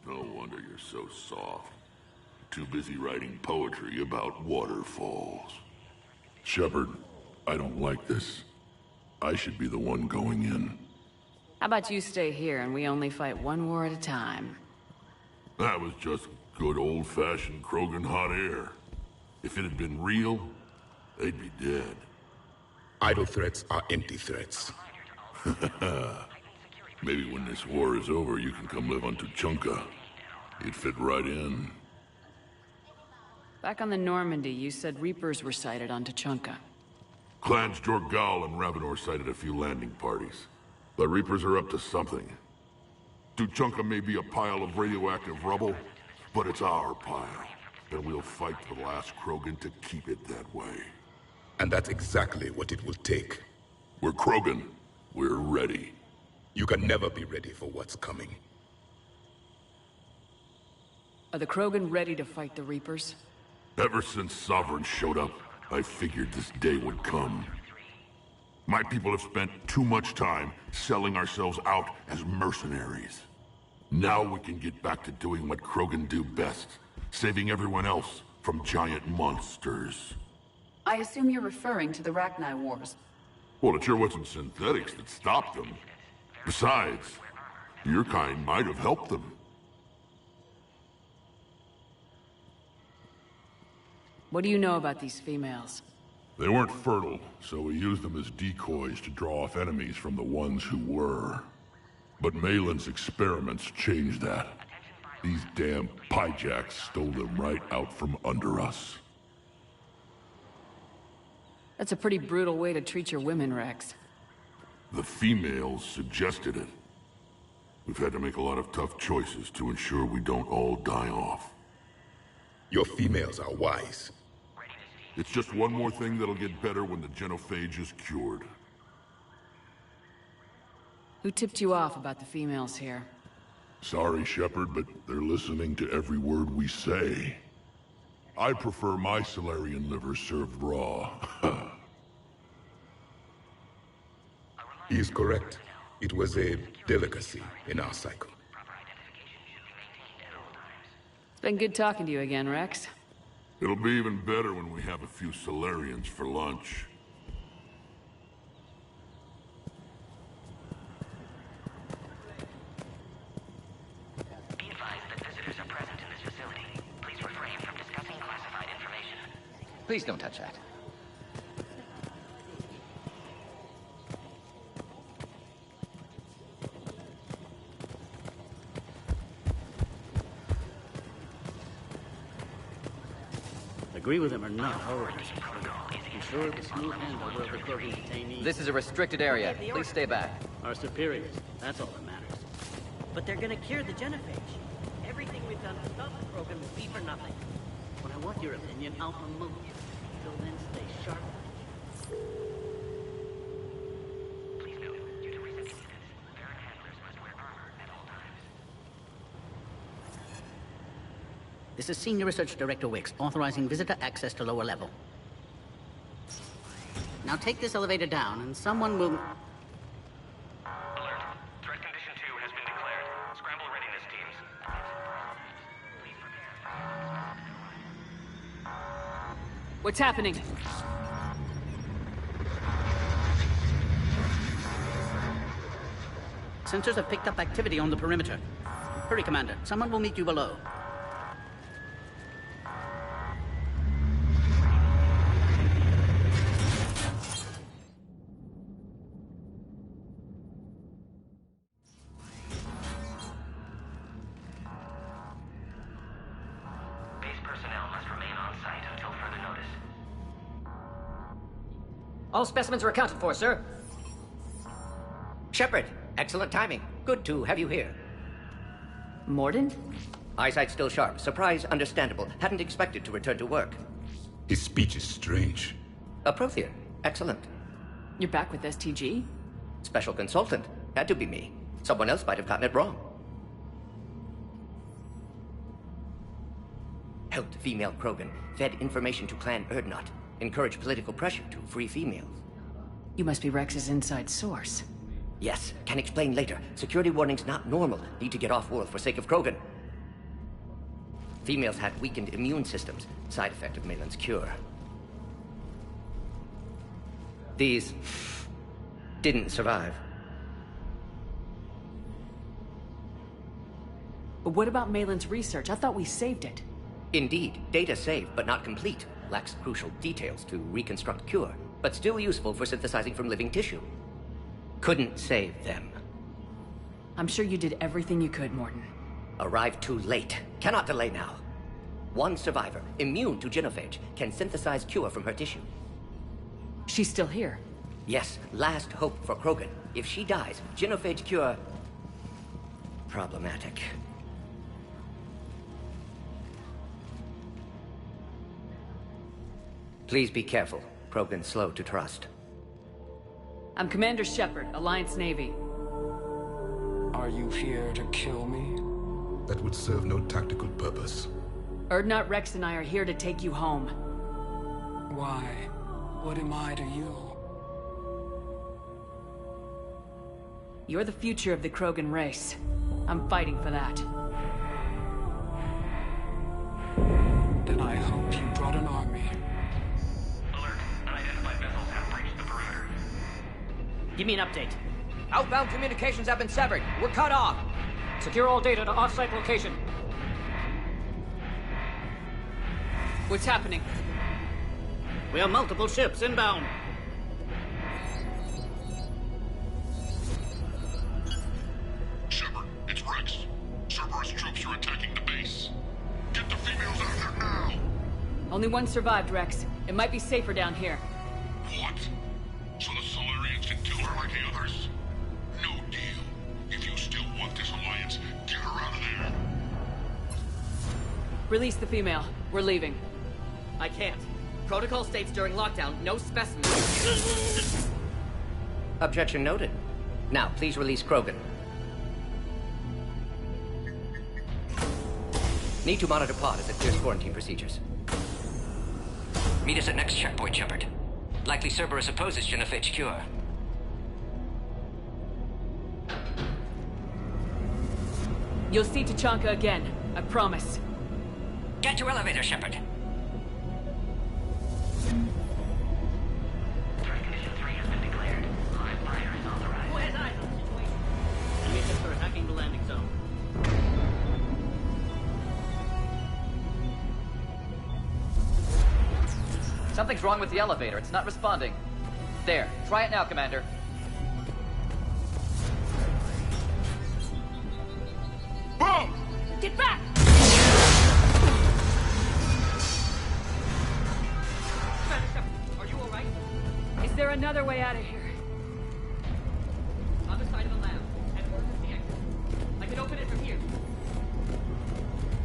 Speaker 1: No wonder you're so soft. Too busy writing poetry about waterfalls. Shepard, I don't like this. I should be the one going in.
Speaker 4: How about you stay here and we only fight one war at a time?
Speaker 1: That was just good old-fashioned Krogan hot air. If it had been real, they'd be dead.
Speaker 7: Idle threats are empty threats.
Speaker 1: Maybe when this war is over, you can come live on Tuchanka. You'd fit right in.
Speaker 4: Back on the Normandy, you said Reapers were sighted on Tuchanka.
Speaker 1: Clans Jorgal and Ravenor sighted a few landing parties. The Reapers are up to something. Tuchanka may be a pile of radioactive rubble, but it's our pile. And we'll fight to the last Krogan to keep it that way.
Speaker 7: And that's exactly what it will take.
Speaker 1: We're Krogan. We're ready.
Speaker 7: You can never be ready for what's coming.
Speaker 4: Are the Krogan ready to fight the Reapers?
Speaker 1: Ever since Sovereign showed up, I figured this day would come. My people have spent too much time selling ourselves out as mercenaries. Now we can get back to doing what Krogan do best, saving everyone else from giant monsters.
Speaker 4: I assume you're referring to the Rachni Wars.
Speaker 1: Well, it sure wasn't synthetics that stopped them. Besides, your kind might have helped them.
Speaker 4: What do you know about these females?
Speaker 1: They weren't fertile, so we used them as decoys to draw off enemies from the ones who were. But Malin's experiments changed that. These damn pyjacks stole them right out from under us.
Speaker 4: That's a pretty brutal way to treat your women, Rex.
Speaker 1: The females suggested it. We've had to make a lot of tough choices to ensure we don't all die off.
Speaker 7: Your females are wise.
Speaker 1: It's just one more thing that'll get better when the genophage is cured.
Speaker 4: Who tipped you off about the females here?
Speaker 1: Sorry, Shepard, but they're listening to every word we say. I prefer my Salarian liver served raw.
Speaker 7: He is correct. It was a delicacy in our cycle.
Speaker 4: It's been good talking to you again, Rex.
Speaker 1: It'll be even better when we have a few Salarians for lunch.
Speaker 14: Be advised that visitors are present in this facility. Please refrain from discussing classified information. Please don't touch that.
Speaker 24: Agree with him or not, always. Ensure the smooth handover of the Krogan detainees.
Speaker 14: This is a restricted area. Please stay back.
Speaker 24: Our superiors. That's all that matters.
Speaker 22: But they're gonna cure the genophage. Everything we've done to stop the program will be for nothing.
Speaker 24: When I want your opinion, I'll promote you. Till then, stay sharp.
Speaker 14: Please note, due to recent incidents, Baron handlers must wear armor at all times.
Speaker 24: This is Senior Research Director Wicks, authorizing visitor access to lower level. Now take this elevator down, and someone will...
Speaker 8: Alert. Threat condition 2 has been declared. Scramble readiness teams.
Speaker 4: What's happening?
Speaker 24: Sensors have picked up activity on the perimeter. Hurry, Commander. Someone will meet you below.
Speaker 14: All specimens are accounted for, sir. Shepard, excellent timing. Good to have you here.
Speaker 4: Mordin?
Speaker 14: Eyesight still sharp. Surprise understandable. Hadn't expected to return to work.
Speaker 7: His speech is strange.
Speaker 14: A Prothean. Excellent.
Speaker 4: You're back with STG?
Speaker 14: Special consultant. Had to be me. Someone else might have gotten it wrong. Helped female Krogan. Fed information to Clan Erdnot. Encourage political pressure to free females.
Speaker 4: You must be Rex's inside source.
Speaker 14: Yes, can explain later. Security warnings not normal. Need to get off-world for sake of Krogan. Females had weakened immune systems. Side effect of Malin's cure. These didn't survive.
Speaker 4: But what about Malin's research? I thought we saved it.
Speaker 14: Indeed, data saved, but not complete. Lacks crucial details to reconstruct cure, but still useful for synthesizing from living tissue. Couldn't save them.
Speaker 4: I'm sure you did everything you could, Mordin.
Speaker 14: Arrived too late. Cannot delay now. One survivor, immune to genophage, can synthesize cure from her tissue.
Speaker 4: She's still here?
Speaker 14: Yes, last hope for Krogan. If she dies, genophage cure... problematic. Please be careful. Krogan's slow to trust.
Speaker 4: I'm Commander Shepard, Alliance Navy.
Speaker 10: Are you here to kill me?
Speaker 7: That would serve no tactical purpose.
Speaker 4: Erdnot, Rex, and I are here to take you home.
Speaker 10: Why? What am I to you?
Speaker 4: You're the future of the Krogan race. I'm fighting for that.
Speaker 10: Then I hope you brought an army.
Speaker 14: Give me an update. Outbound communications have been severed. We're cut off.
Speaker 11: Secure all data to off-site location.
Speaker 4: What's happening?
Speaker 11: We have multiple ships inbound.
Speaker 1: Shepard, it's Rex. Cerberus troops are attacking the base. Get the females out of there now!
Speaker 4: Only one survived, Rex. It might be safer down here.
Speaker 1: What? So the Salarians can kill her like the others? No deal. If you still want this alliance, get her out of there.
Speaker 4: Release the female. We're leaving.
Speaker 13: I can't. Protocol states during lockdown, no specimens.
Speaker 14: Objection noted. Now, please release Krogan. Need to monitor pod as it clears quarantine procedures. Meet us at next checkpoint, Shepard. Likely Cerberus opposes Genophage cure.
Speaker 4: You'll see Tachanka again. I promise.
Speaker 14: Get to elevator, Shepard.
Speaker 11: Enemy ships are attacking the landing zone.
Speaker 13: Something's wrong with the elevator. It's not responding. There. Try it now, Commander.
Speaker 1: Boom!
Speaker 4: Get back!
Speaker 13: Are you alright?
Speaker 4: Is there another way out of here?
Speaker 13: Other side of the lab. And work at the exit. I can open it from here.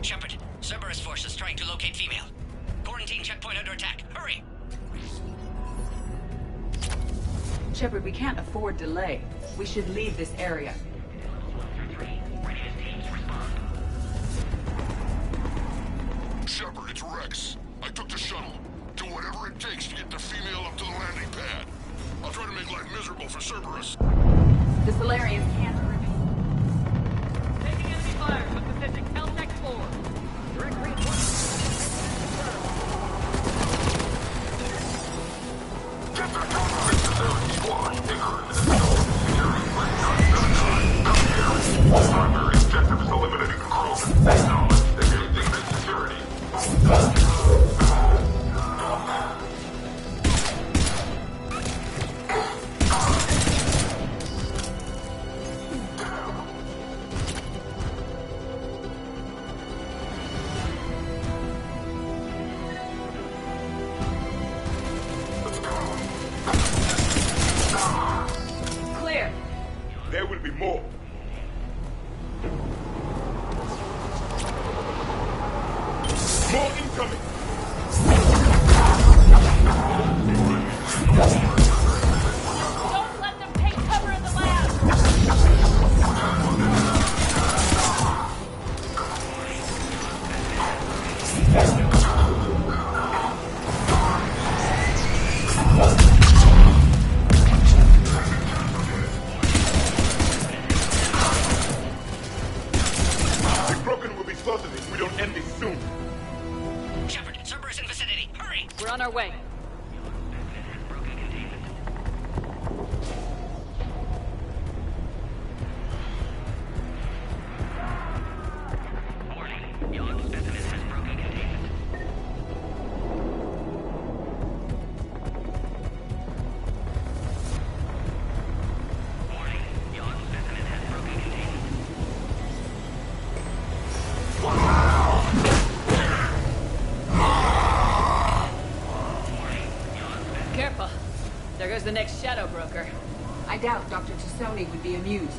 Speaker 14: Shepard, Cerberus forces trying to locate female. Quarantine checkpoint under attack. Hurry!
Speaker 4: Shepard, we can't afford delay. We should leave this area.
Speaker 1: Shepard, it's Rex. I took the shuttle. Do whatever it takes to get the female up to the landing pad. I'll try to make life miserable for Cerberus.
Speaker 4: The Salarians can't hurt.
Speaker 13: Taking enemy fire from position Caltech 4. Direct reinforcements.
Speaker 1: Get their cover! Squad, they heard the security plan. Come here. Our primary objective is eliminating the Krogan. Acknowledge that anything but security.
Speaker 4: Clear.
Speaker 7: There will be more. More incoming!
Speaker 11: Don't let them take cover in the lab!
Speaker 7: The Krogan will be slaughtered if we don't end this soon.
Speaker 14: Shepard, Cerberus in vicinity. Hurry!
Speaker 4: We're on our way. Careful. There goes the next shadow broker. I doubt Dr. Tassoni would be amused.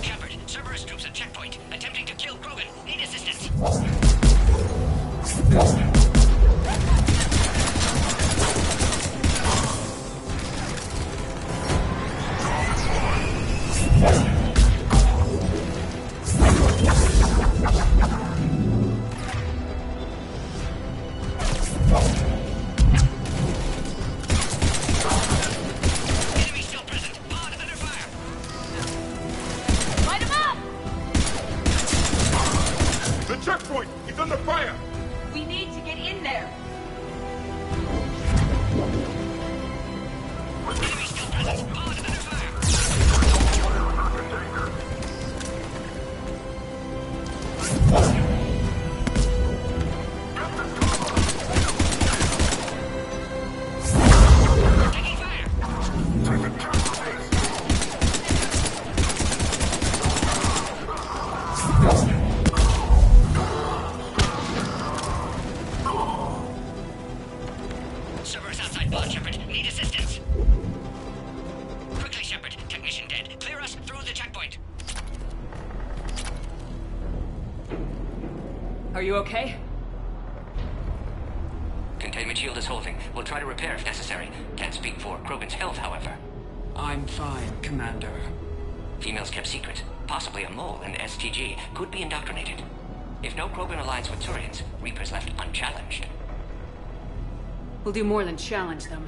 Speaker 14: Shepard, Cerberus troops at checkpoint, attempting to kill Krogan. Need assistance.
Speaker 7: It's under fire!
Speaker 16: We need to get in there!
Speaker 17: Enemy still present. Pod under fire. Taking fire. Servers outside pod, Shepard. Need assistance. Quickly, Shepard. Technician dead. Clear us through the checkpoint.
Speaker 4: Are you okay?
Speaker 14: Containment shield is holding. We'll try to repair if necessary. Can't speak for Krogan's health, however.
Speaker 10: I'm fine, Commander.
Speaker 14: Females kept secret. Possibly a mole and STG could be indoctrinated. If no Krogan alliance with Turians, Reaper's left unchallenged.
Speaker 4: We'll do more than challenge them.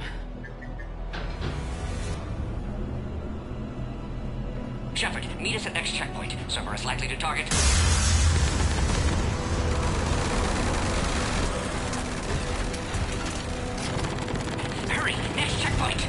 Speaker 14: Shepard, meet us at next checkpoint. Server is likely to target. Hurry! Next checkpoint!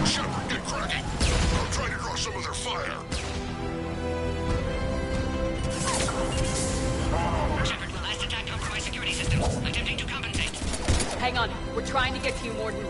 Speaker 2: Shepard, get cracking! I'm trying to draw some of their fire.
Speaker 17: Shepard, last attack compromised security systems. Attempting to compensate.
Speaker 4: Hang on. We're trying to get to you, Morden.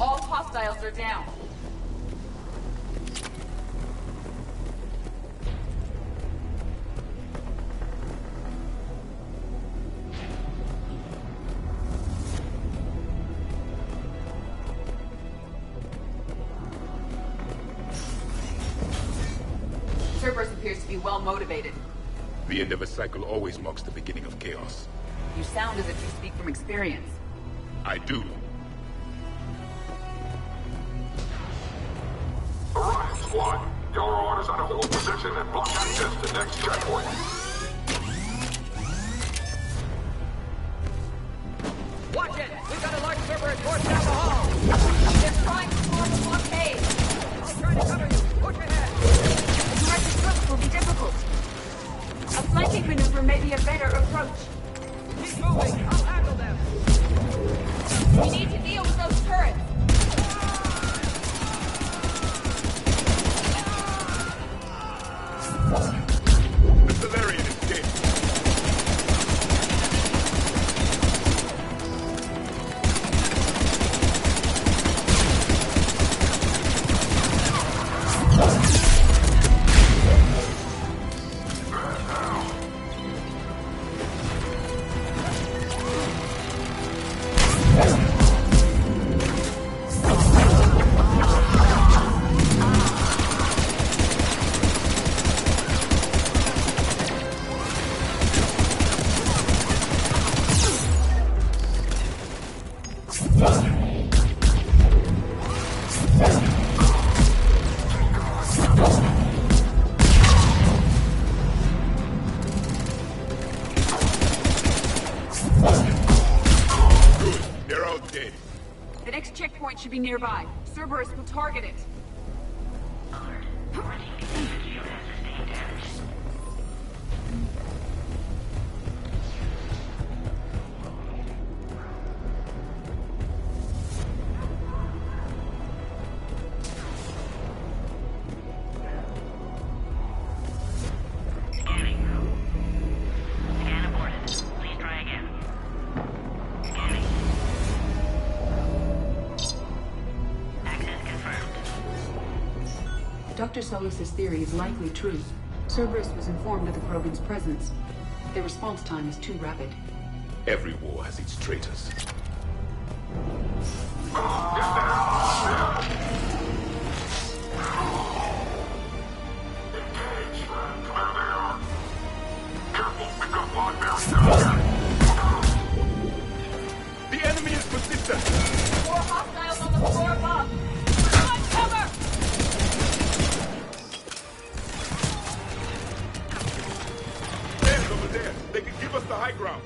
Speaker 4: All hostiles are down. Cerberus appears to be well motivated.
Speaker 7: The end of a cycle always marks the beginning of chaos.
Speaker 4: You sound as if you speak from experience.
Speaker 7: I do.
Speaker 1: Alright, squad. Y'all are orders on a hold position and block access to next checkpoint.
Speaker 11: Watch it! We've got a large server force down the hall!
Speaker 16: They're trying to form a blockade!
Speaker 11: I'll try to cover you! Push ahead!
Speaker 16: The direct approach will be difficult. A flanking maneuver may be a better approach.
Speaker 11: Keep moving! I'll handle them!
Speaker 16: We need to deal with those turrets.
Speaker 7: The Salarian is dead.
Speaker 4: The next checkpoint should be nearby. Cerberus will target it. Dr. Solis' theory is likely true. Cerberus was informed of the Krogan's presence. Their response time is too rapid.
Speaker 7: Every war has its traitors. The enemy is persistent!
Speaker 11: More hostiles on the floor above! Find cover!
Speaker 7: There's over there! They can give us the high ground!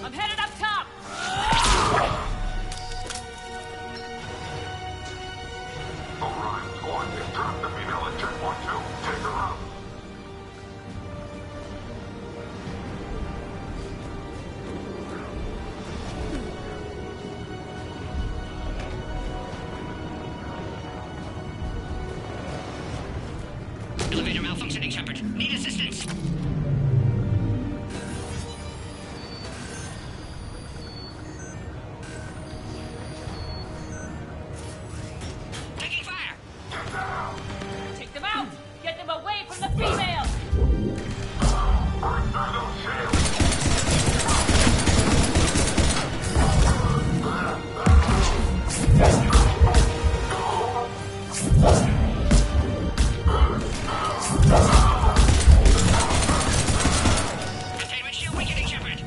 Speaker 11: I'm headed up top!
Speaker 1: Orion's going to drop the female at checkpoint 2. Take her out.
Speaker 17: Elevator malfunctioning, Shepard. Need assistance. Taking fire!
Speaker 11: Take them out! Get them away from the female!
Speaker 17: Containment shield weakening, Shepard.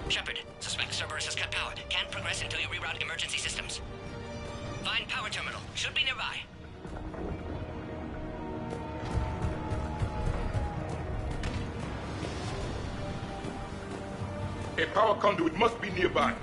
Speaker 17: Shepard, suspect Cerberus has cut power. Can't progress until you reroute emergency systems. Find power terminal. Should be nearby.
Speaker 7: A power conduit must be nearby.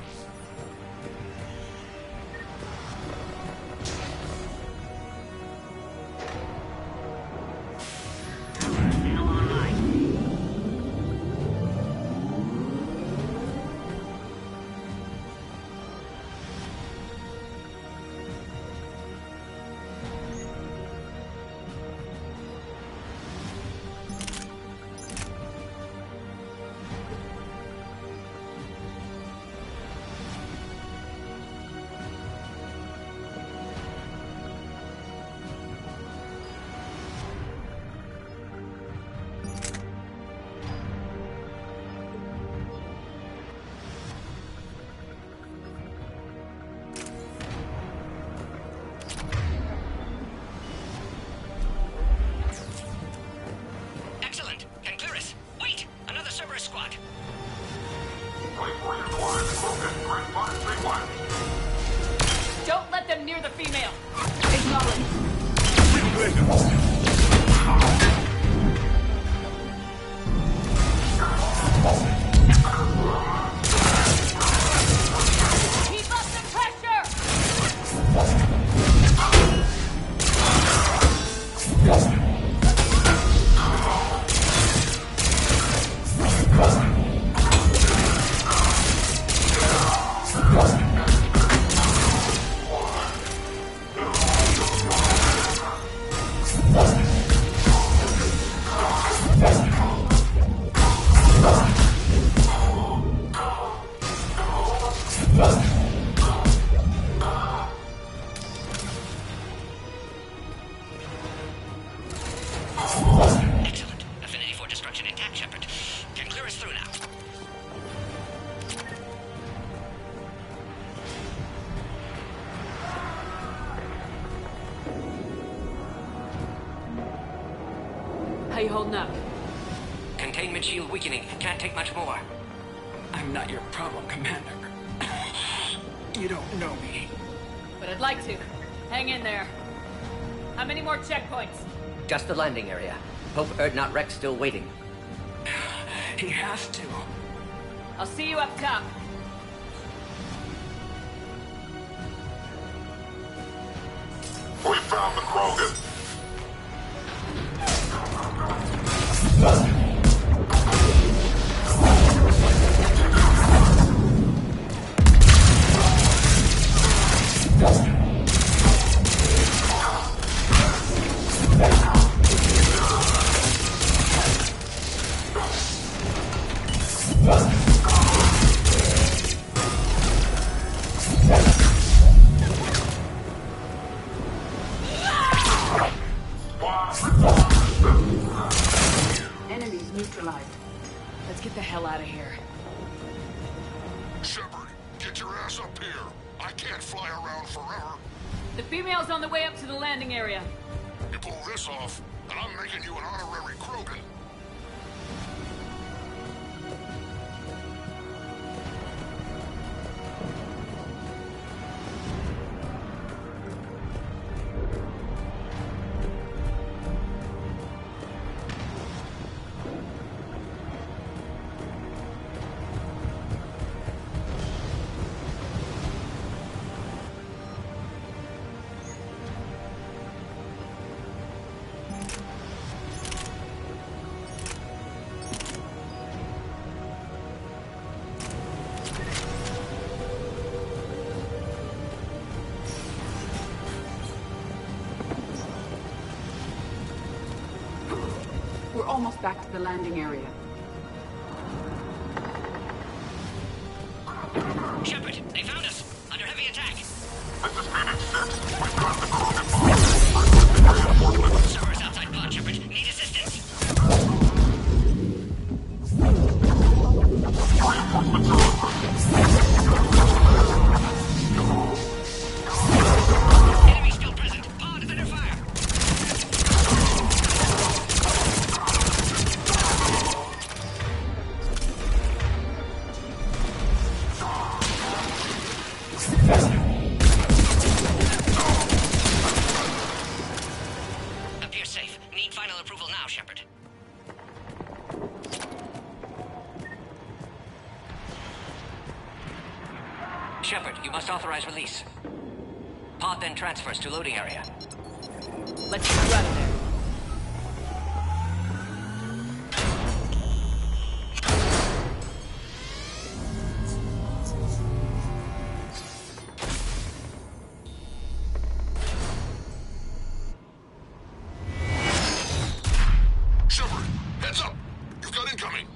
Speaker 17: Excellent. Can clear us. Wait! Another Cerberus squad.
Speaker 11: Don't let them near the female! Keep up the pressure!
Speaker 17: Excellent. Affinity for destruction intact, Shepard. Can clear us through now.
Speaker 4: How you holding up?
Speaker 17: Can Containment shield weakening. Can't take much more.
Speaker 10: I'm not your problem, Commander. You don't know me.
Speaker 4: But I'd like to. Hang in there. How many more checkpoints?
Speaker 14: Just the landing area. Hope Erdnot Rex still waiting.
Speaker 10: He has to.
Speaker 4: I'll see you up top.
Speaker 1: We found the krogan.
Speaker 4: Enemies neutralized. Let's get the hell out of here.
Speaker 1: Shepard, get your ass up here. I can't fly around forever.
Speaker 4: The female's on the way up to the landing area.
Speaker 1: You pull this off, and I'm making you an honorary krogan.
Speaker 4: We're almost back to the landing area.
Speaker 17: Shepard, they found us. Under heavy attack.
Speaker 1: This is Phoenix 6. We've got the krogan.
Speaker 17: Servers outside pod, Shepard. Need assistance. Enemy still present. Pod is under fire. Appears safe. Need final approval now, Shepard. Shepard, you must authorize release. Pod then transfers to loading area.
Speaker 4: Let's get you out of there.
Speaker 1: Shepard, heads up. You've got incoming.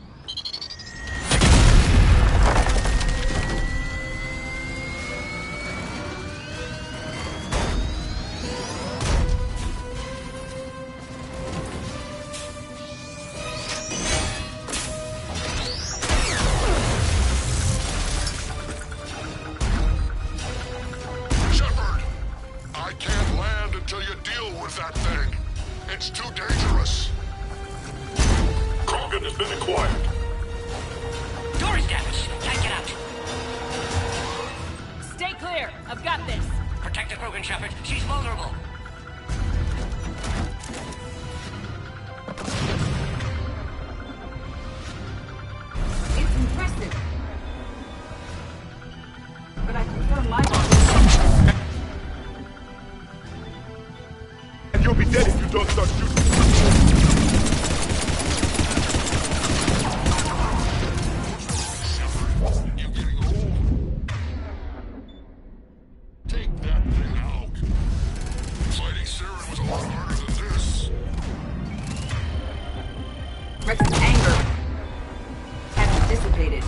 Speaker 1: Shepard, I can't land until you deal with that thing. It's too dangerous. Krogan has been acquired.
Speaker 17: Door is damaged. Can't get out.
Speaker 4: Stay clear. I've got this.
Speaker 17: Protect the Krogan, Shepard. She's vulnerable.
Speaker 4: It's impressive. But I prefer my body.
Speaker 1: And you'll be dead if you don't start shooting. You're getting old. Take that thing out. Fighting Saren was a lot harder than this.
Speaker 4: Rex's anger has dissipated.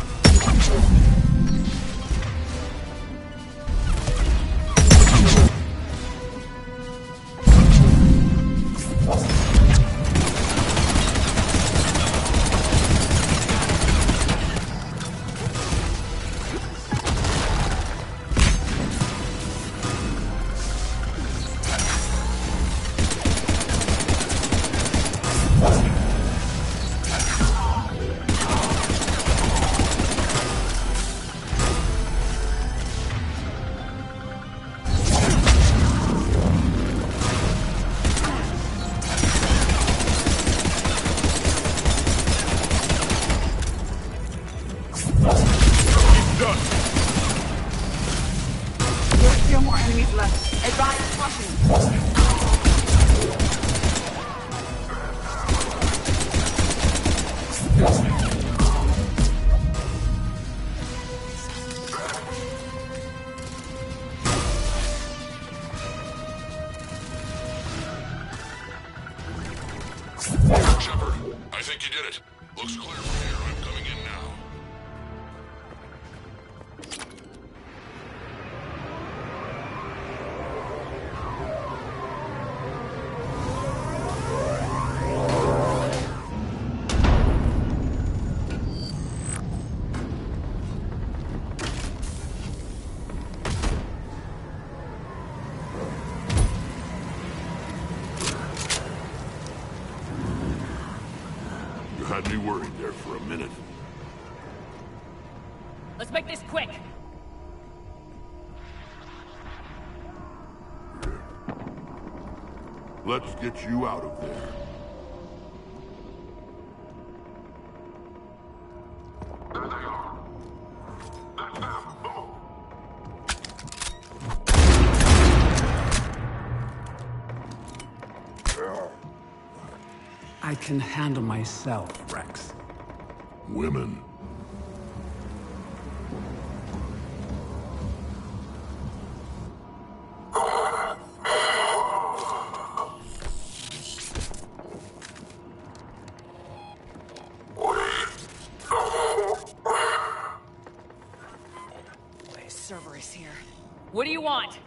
Speaker 13: seconds left. Advise flushing.
Speaker 1: Shepard, I think you did it. Looks clear from here. I'm coming in now. Had me worried there for a minute.
Speaker 11: Let's make this quick.
Speaker 1: Let's get you out of there. There they are. That's them.
Speaker 10: I can handle myself, Rex.
Speaker 1: Women.
Speaker 11: Cerberus here. What do you want?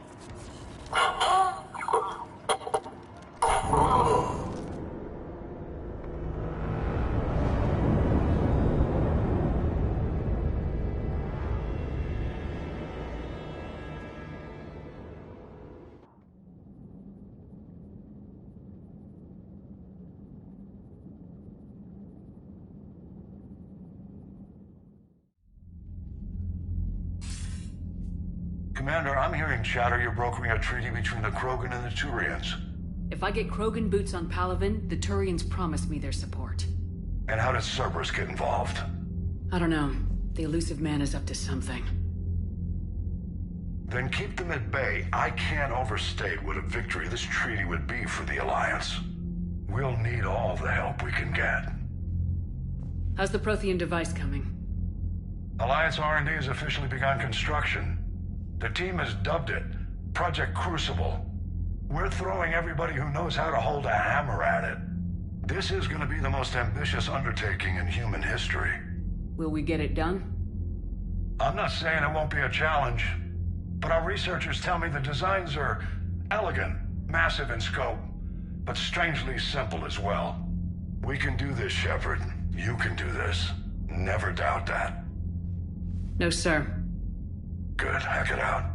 Speaker 15: Commander, I'm hearing chatter you're brokering a treaty between the Krogan and the Turians.
Speaker 4: If I get Krogan boots on Palaven, the Turians promise me their support.
Speaker 15: And how does Cerberus get involved?
Speaker 4: I don't know. The elusive man is up to something.
Speaker 15: Then keep them at bay. I can't overstate what a victory this treaty would be for the Alliance. We'll need all the help we can get.
Speaker 4: How's the Prothean device coming?
Speaker 15: Alliance R&D has officially begun construction. The team has dubbed it Project Crucible. We're throwing everybody who knows how to hold a hammer at it. This is going to be the most ambitious undertaking in human history.
Speaker 4: Will we get it done?
Speaker 15: I'm not saying it won't be a challenge, but our researchers tell me the designs are elegant, massive in scope, but strangely simple as well. We can do this, Shepard. You can do this. Never doubt that.
Speaker 4: No, sir.
Speaker 15: Good. Hack it out.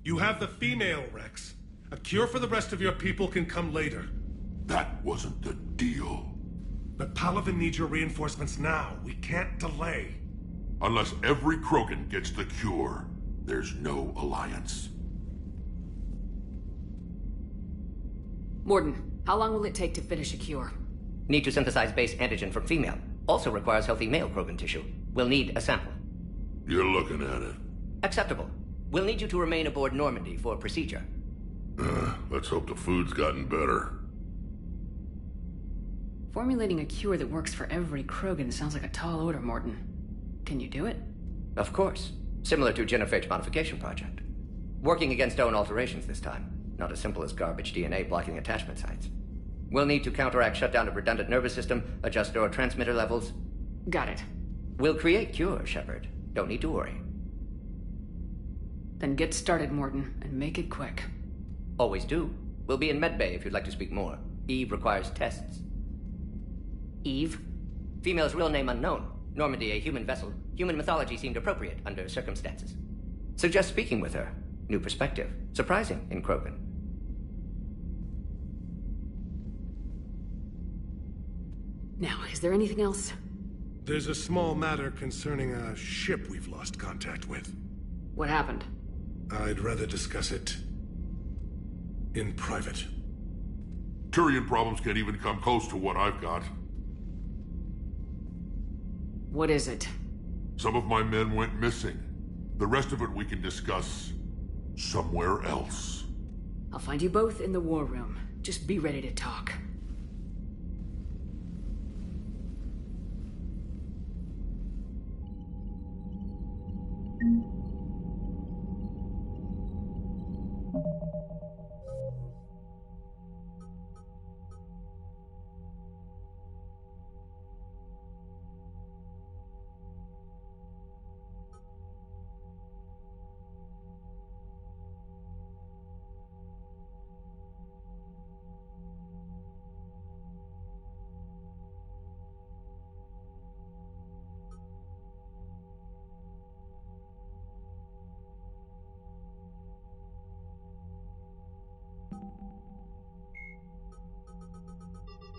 Speaker 6: You have the female, Rex. A cure for the rest of your people can come later.
Speaker 1: That wasn't the deal.
Speaker 6: But Palaven needs your reinforcements now. We can't delay.
Speaker 1: Unless every Krogan gets the cure, there's no alliance.
Speaker 4: Morden, how long will it take to finish a cure?
Speaker 14: Need to synthesize base antigen from female. Also requires healthy male Krogan tissue. We'll need a sample.
Speaker 1: You're looking at it.
Speaker 14: Acceptable. We'll need you to remain aboard Normandy for procedure.
Speaker 1: Let's hope the food's gotten better.
Speaker 4: Formulating a cure that works for every Krogan sounds like a tall order, Morden. Can you do it?
Speaker 14: Of course. Similar to genophage modification project. Working against own alterations this time. Not as simple as garbage DNA blocking attachment sites. We'll need to counteract shutdown of redundant nervous system, adjust neurotransmitter levels.
Speaker 4: Got it.
Speaker 14: We'll create cure, Shepard. Don't need to worry.
Speaker 4: Then get started, Mordin, and make it quick.
Speaker 14: Always do. We'll be in medbay if you'd like to speak more. Eve requires tests.
Speaker 4: Eve?
Speaker 14: Female's real name unknown. Normandy, a human vessel. Human mythology seemed appropriate under circumstances. Suggest speaking with her. New perspective. Surprising in Krogan.
Speaker 4: Now, is there anything else?
Speaker 6: There's a small matter concerning a ship we've lost contact with.
Speaker 4: What happened?
Speaker 6: I'd rather discuss it in private.
Speaker 1: Turian problems can't even come close to what I've got.
Speaker 4: What is it?
Speaker 1: Some of my men went missing. The rest of it we can discuss somewhere else.
Speaker 4: I'll find you both in the war room. Just be ready to talk.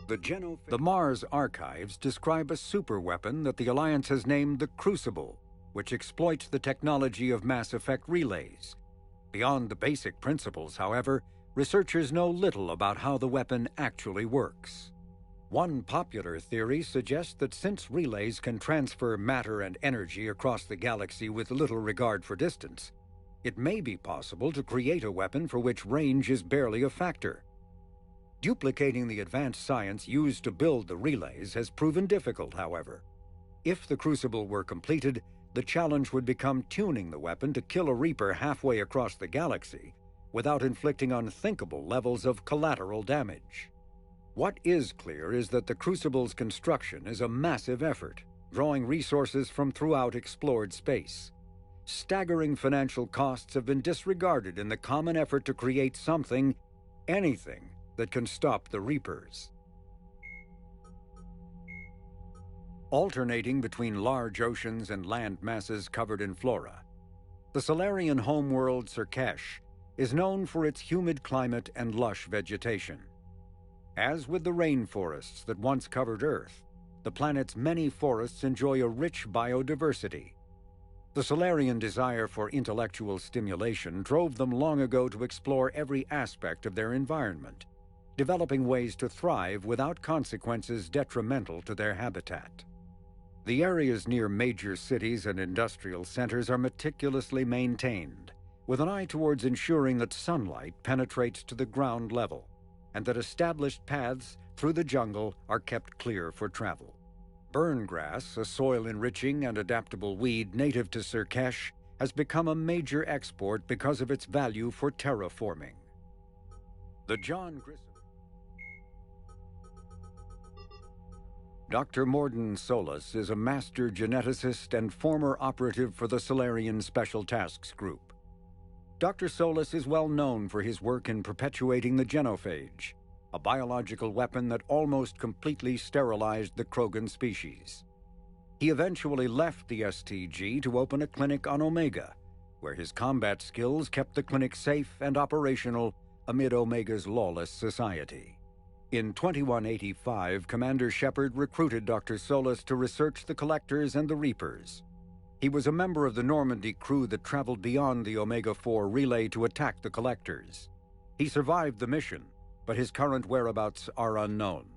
Speaker 12: The Mars archives describe a superweapon that the Alliance has named the Crucible, which exploits the technology of Mass Effect relays. Beyond the basic principles, however, researchers know little about how the weapon actually works. One popular theory suggests that since relays can transfer matter and energy across the galaxy with little regard for distance, it may be possible to create a weapon for which range is barely a factor. Duplicating the advanced science used to build the relays has proven difficult, however. If the Crucible were completed, the challenge would become tuning the weapon to kill a Reaper halfway across the galaxy without inflicting unthinkable levels of collateral damage. What is clear is that the Crucible's construction is a massive effort, drawing resources from throughout explored space. Staggering financial costs have been disregarded in the common effort to create something, anything, that can stop the Reapers. Alternating between large oceans and land masses covered in flora, the Salarian homeworld Sur'Kesh is known for its humid climate and lush vegetation. As with the rainforests that once covered Earth, the planet's many forests enjoy a rich biodiversity. The Salarian desire for intellectual stimulation drove them long ago to explore every aspect of their environment, developing ways to thrive without consequences detrimental to their habitat. The areas near major cities and industrial centers are meticulously maintained, with an eye towards ensuring that sunlight penetrates to the ground level, and that established paths through the jungle are kept clear for travel. Burngrass, a soil-enriching and adaptable weed native to Sur'Kesh, has become a major export because of its value for terraforming. The John Grissom Dr. Mordin Solus is a master geneticist and former operative for the Salarian Special Tasks Group. Dr. Solus is well known for his work in perpetuating the genophage, a biological weapon that almost completely sterilized the Krogan species. He eventually left the STG to open a clinic on Omega, where his combat skills kept the clinic safe and operational amid Omega's lawless society. In 2185, Commander Shepard recruited Dr. Solus to research the Collectors and the Reapers. He was a member of the Normandy crew that traveled beyond the Omega-4 relay to attack the Collectors. He survived the mission, but his current whereabouts are unknown.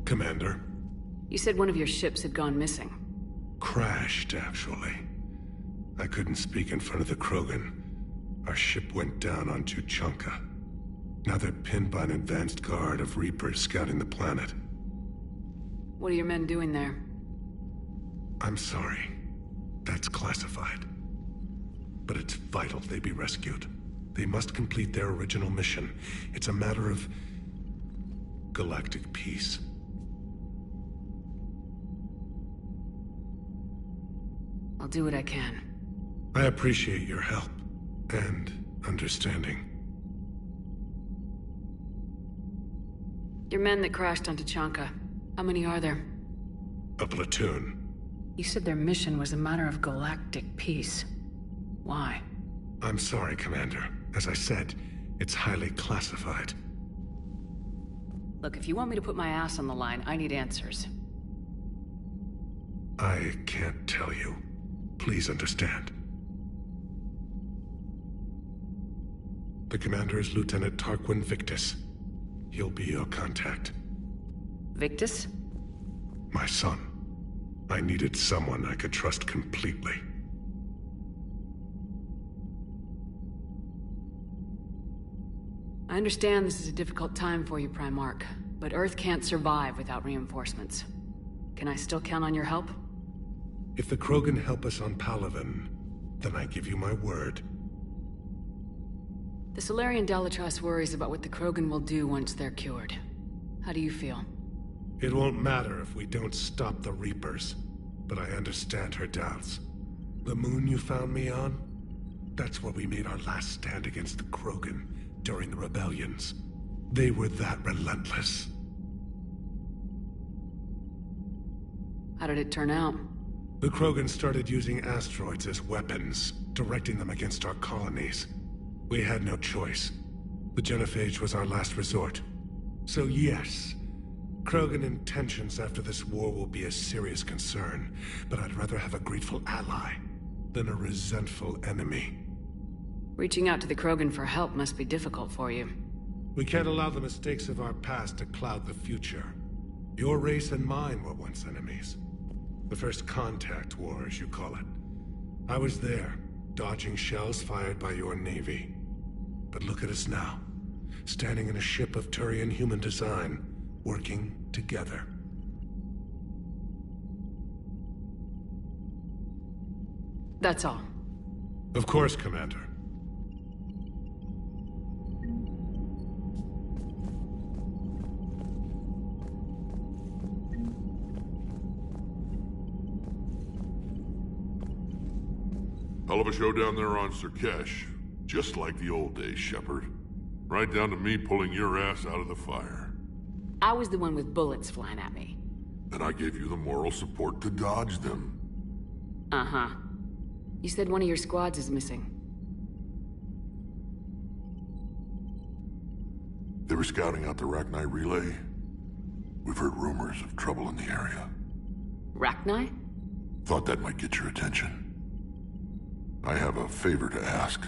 Speaker 6: Commander?
Speaker 4: You said one of your ships had gone missing.
Speaker 6: Crashed, actually. I couldn't speak in front of the Krogan. Our ship went down on Tuchanka. Now they're pinned by an advanced guard of Reapers scouting the planet.
Speaker 4: What are your men doing there?
Speaker 6: I'm sorry. That's classified. But it's vital they be rescued. They must complete their original mission. It's a matter of galactic peace.
Speaker 4: I'll do what I can.
Speaker 6: I appreciate your help and understanding.
Speaker 4: Your men that crashed on Tuchanka, how many are there?
Speaker 6: A platoon.
Speaker 4: You said their mission was a matter of galactic peace. Why?
Speaker 6: I'm sorry, Commander. As I said, it's highly classified.
Speaker 4: Look, if you want me to put my ass on the line, I need answers.
Speaker 6: I can't tell you. Please understand. The commander is Lieutenant Tarquin Victus. He'll be your contact.
Speaker 4: Victus?
Speaker 6: My son. I needed someone I could trust completely.
Speaker 4: I understand this is a difficult time for you, Primarch, but Earth can't survive without reinforcements. Can I still count on your help?
Speaker 6: If the Krogan help us on Palaven, then I give you my word.
Speaker 4: The Salarian Dalatras worries about what the Krogan will do once they're cured. How do you feel?
Speaker 6: It won't matter if we don't stop the Reapers, but I understand her doubts. The moon you found me on? That's where we made our last stand against the Krogan during the rebellions. They were that relentless.
Speaker 4: How did it turn out?
Speaker 6: The Krogan started using asteroids as weapons, directing them against our colonies. We had no choice. The genophage was our last resort. So yes, Krogan intentions after this war will be a serious concern, but I'd rather have a grateful ally than a resentful enemy.
Speaker 4: Reaching out to the Krogan for help must be difficult for you.
Speaker 6: We can't allow the mistakes of our past to cloud the future. Your race and mine were once enemies. The first contact war, as you call it. I was there, dodging shells fired by your navy. But look at us now, standing in a ship of Turian human design, working together.
Speaker 4: That's all.
Speaker 6: Of course, Commander.
Speaker 1: Hell of a show down there on Sur'Kesh. Just like the old days, Shepard. Right down to me pulling your ass out of the fire.
Speaker 4: I was the one with bullets flying at me.
Speaker 1: And I gave you the moral support to dodge them.
Speaker 4: Uh-huh. You said one of your squads is missing.
Speaker 1: They were scouting out the Rachni relay. We've heard rumors of trouble in the area.
Speaker 4: Rachni?
Speaker 1: Thought that might get your attention. I have a favor to ask.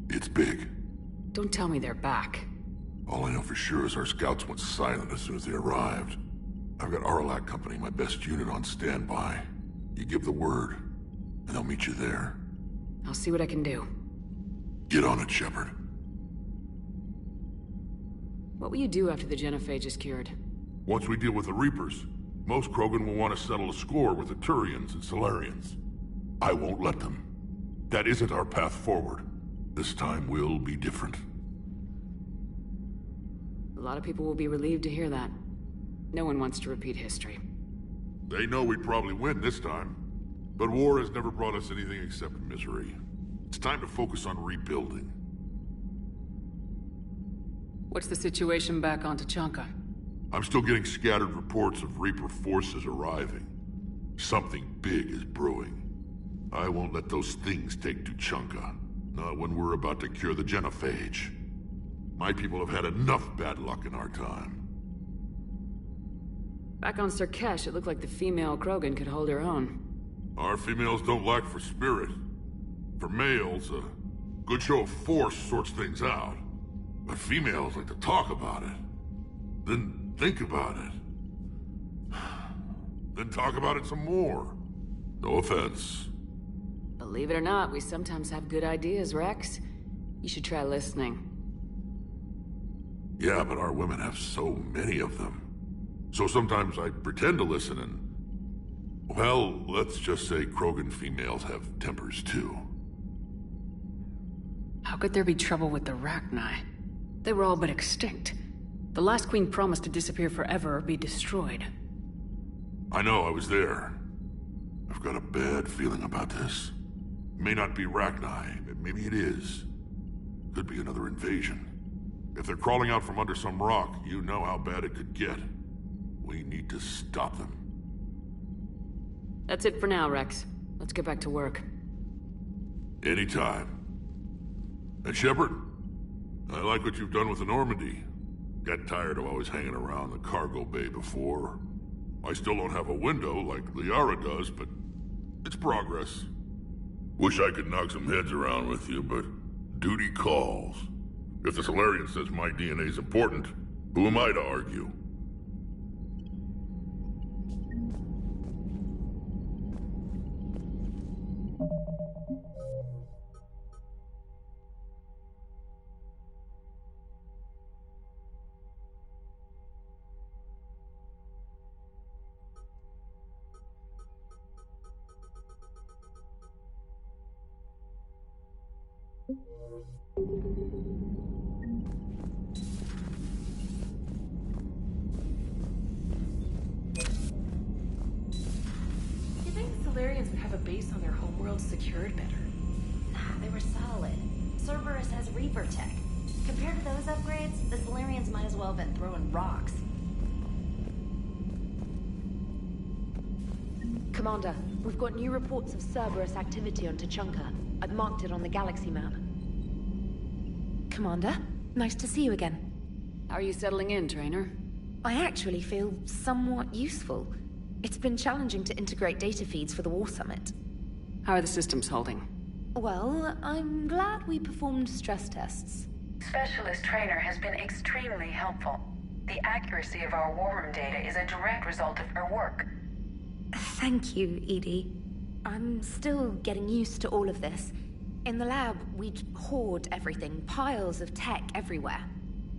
Speaker 1: It's big.
Speaker 4: Don't tell me they're back.
Speaker 1: All I know for sure is our scouts went silent as soon as they arrived. I've got Aralak Company, my best unit, on standby. You give the word, and they'll meet you there.
Speaker 4: I'll see what I can do.
Speaker 1: Get on it, Shepard.
Speaker 4: What will you do after the genophage is cured?
Speaker 1: Once we deal with the Reapers, most Krogan will want to settle a score with the Turians and Salarians. I won't let them. That isn't our path forward. This time will be different.
Speaker 4: A lot of people will be relieved to hear that. No one wants to repeat history.
Speaker 1: They know we'd probably win this time. But war has never brought us anything except misery. It's time to focus on rebuilding.
Speaker 4: What's the situation back on Tuchanka?
Speaker 1: I'm still getting scattered reports of Reaper forces arriving. Something big is brewing. I won't let those things take Tuchanka. Not when we're about to cure the genophage. My people have had enough bad luck in our time.
Speaker 4: Back on Sur'Kesh, it looked like the female krogan could hold her own.
Speaker 1: Our females don't lack for spirit. For males, a good show of force sorts things out. But females like to talk about it. Then think about it. Then talk about it some more. No offense.
Speaker 4: Believe it or not, we sometimes have good ideas, Rex. You should try listening.
Speaker 1: Yeah, but our women have so many of them. So sometimes I pretend to listen and... Well, let's just say krogan females have tempers too.
Speaker 4: How could there be trouble with the Rachni? They were all but extinct. The last queen promised to disappear forever or be destroyed.
Speaker 1: I know, I was there. I've got a bad feeling about this. May not be Rachni, but maybe it is. Could be another invasion. If they're crawling out from under some rock, you know how bad it could get. We need to stop them.
Speaker 4: That's it for now, Rex. Let's get back to work.
Speaker 1: Anytime. And Shepard, I like what you've done with the Normandy. Got tired of always hanging around the cargo bay before. I still don't have a window like Liara does, but it's progress. Wish I could knock some heads around with you, but duty calls. If the Salarian says my DNA's important, who am I to argue?
Speaker 22: Salarians would have a base on their homeworld secured better.
Speaker 18: Nah, they were solid. Cerberus has Reaper tech. Compared to those upgrades, the Salarians might as well have been throwing rocks.
Speaker 3: Commander, we've got new reports of Cerberus activity on Tuchanka. I've marked it on the galaxy map. Commander, nice to see you again.
Speaker 4: How are you settling in, Trainer?
Speaker 3: I actually feel somewhat useful. It's been challenging to integrate data feeds for the War Summit.
Speaker 4: How are the systems holding?
Speaker 3: Well, I'm glad we performed stress tests.
Speaker 19: Specialist Trainer has been extremely helpful. The accuracy of our war room data is a direct result of her work.
Speaker 3: Thank you, Edie. I'm still getting used to all of this. In the lab, we'd hoard everything, piles of tech everywhere.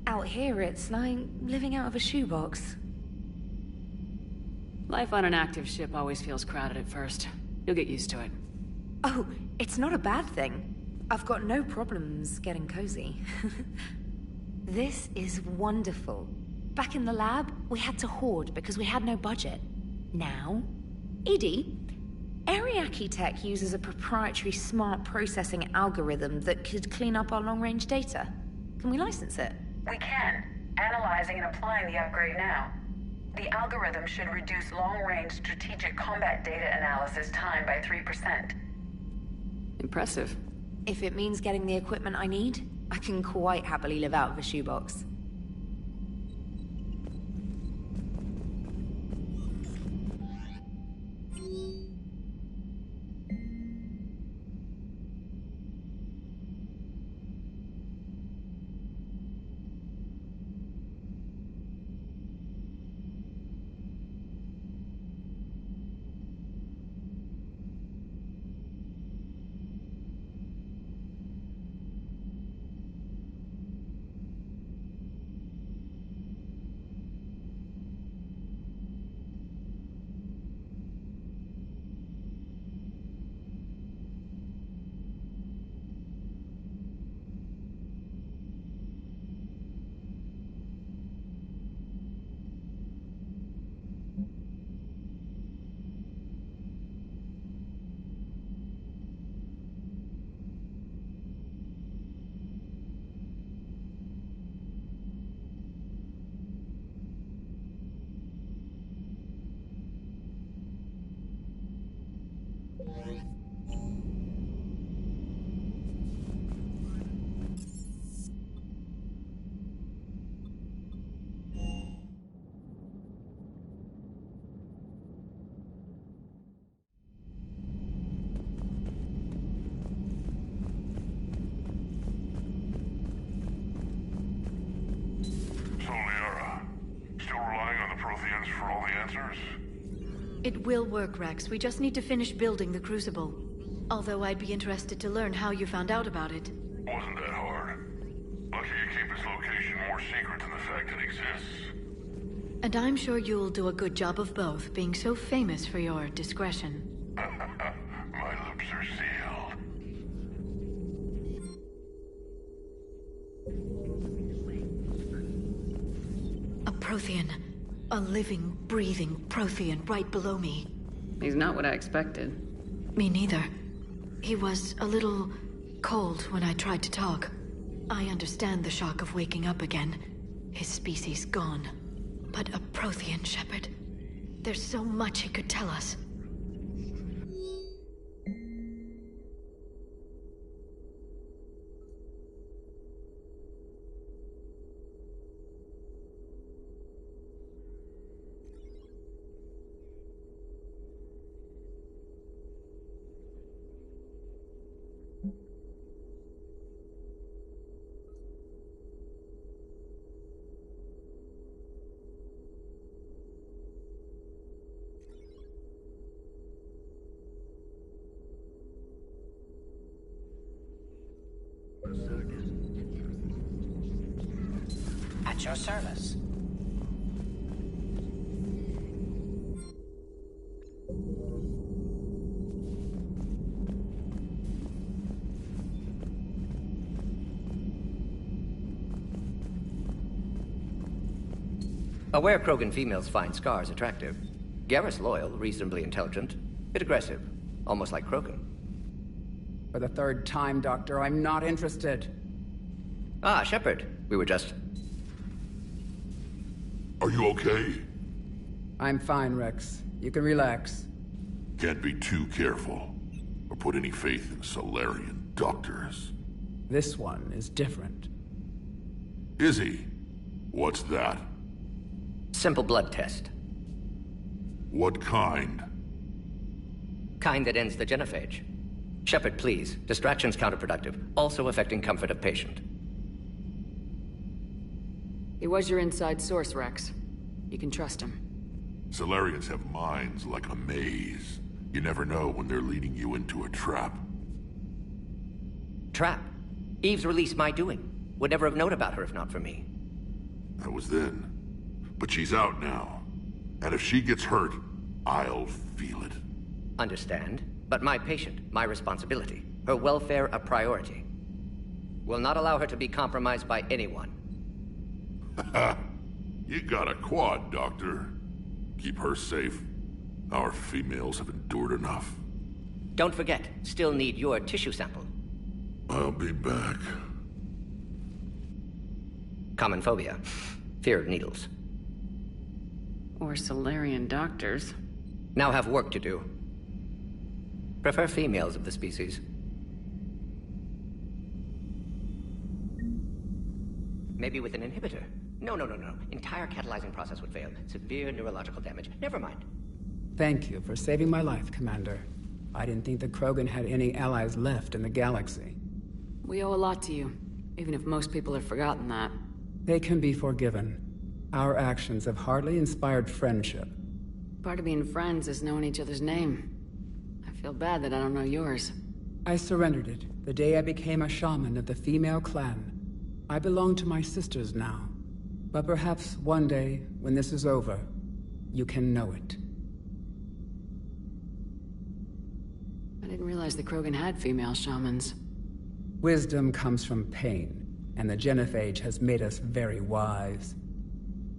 Speaker 3: Out here, it's like living out of a shoebox.
Speaker 4: Life on an active ship always feels crowded at first. You'll get used to it.
Speaker 3: Oh, it's not a bad thing. I've got no problems getting cozy. This is wonderful. Back in the lab, we had to hoard because we had no budget. Now, Edie, Ariake Tech uses a proprietary smart processing algorithm that could clean up our long-range data. Can we license it?
Speaker 19: We can. Analyzing and applying the upgrade now. The algorithm should reduce long-range strategic combat data analysis time by 3%.
Speaker 4: Impressive.
Speaker 3: If it means getting the equipment I need, I can quite happily live out of a shoebox.
Speaker 15: errands for all the answers?
Speaker 5: It will work, Rex. We just need to finish building the Crucible. Although I'd be interested to learn how you found out about it.
Speaker 15: Wasn't that hard. Lucky you keep its location more secret than the fact it exists.
Speaker 5: And I'm sure you'll do a good job of both, being so famous for your discretion.
Speaker 15: My lips are sealed.
Speaker 5: A Prothean. A living, breathing Prothean right below me.
Speaker 4: He's not what I expected.
Speaker 5: Me neither. He was a little cold when I tried to talk. I understand the shock of waking up again. His species gone. But a Prothean, Shepard. There's so much he could tell us.
Speaker 17: At your service.
Speaker 14: Aware Krogan females find scars attractive. Garrus loyal, reasonably intelligent, bit aggressive, almost like Krogan.
Speaker 20: For the third time, Doctor, I'm not interested.
Speaker 14: Ah, Shepard. We were just...
Speaker 1: Are you okay?
Speaker 20: I'm fine, Rex. You can relax.
Speaker 1: Can't be too careful, or put any faith in Salarian doctors.
Speaker 20: This one is different.
Speaker 1: Is he? What's that?
Speaker 14: Simple blood test.
Speaker 1: What kind?
Speaker 14: Kind that ends the genophage. Shepard, please. Distraction's counterproductive, also affecting comfort of patient.
Speaker 4: He was your inside source, Rex. You can trust him.
Speaker 1: Salarians have minds like a maze. You never know when they're leading you into a trap.
Speaker 14: Trap? Eve's release my doing. Would never have known about her if not for me.
Speaker 1: That was then. But she's out now. And if she gets hurt, I'll feel it.
Speaker 14: Understand. But my patient, my responsibility. Her welfare a priority. Will not allow her to be compromised by anyone.
Speaker 1: You got a quad, Doctor. Keep her safe. Our females have endured enough.
Speaker 14: Don't forget, still need your tissue sample.
Speaker 1: I'll be back.
Speaker 14: Common phobia. Fear of needles.
Speaker 4: Or Salarian doctors.
Speaker 14: Now have work to do. Prefer females of the species. Maybe with an inhibitor. No. Entire catalyzing process would fail. Severe neurological damage. Never mind.
Speaker 20: Thank you for saving my life, Commander. I didn't think the Krogan had any allies left in the galaxy.
Speaker 4: We owe a lot to you, even if most people have forgotten that.
Speaker 20: They can be forgiven. Our actions have hardly inspired friendship.
Speaker 4: Part of being friends is knowing each other's name. I feel bad that I don't know yours.
Speaker 20: I surrendered it the day I became a shaman of the female clan. I belong to my sisters now. But perhaps one day, when this is over, you can know it.
Speaker 4: I didn't realize the Krogan had female shamans.
Speaker 20: Wisdom comes from pain, and the genophage has made us very wise.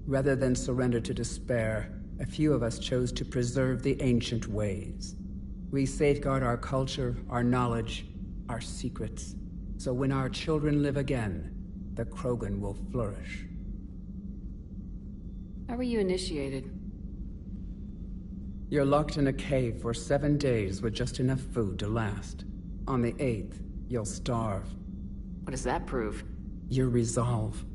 Speaker 20: Rather than surrender to despair, a few of us chose to preserve the ancient ways. We safeguard our culture, our knowledge, our secrets. So when our children live again, the Krogan will flourish.
Speaker 4: How were you initiated?
Speaker 20: You're locked in a cave for 7 days with just enough food to last. On the 8th, you'll starve.
Speaker 4: What does that prove?
Speaker 20: Your resolve.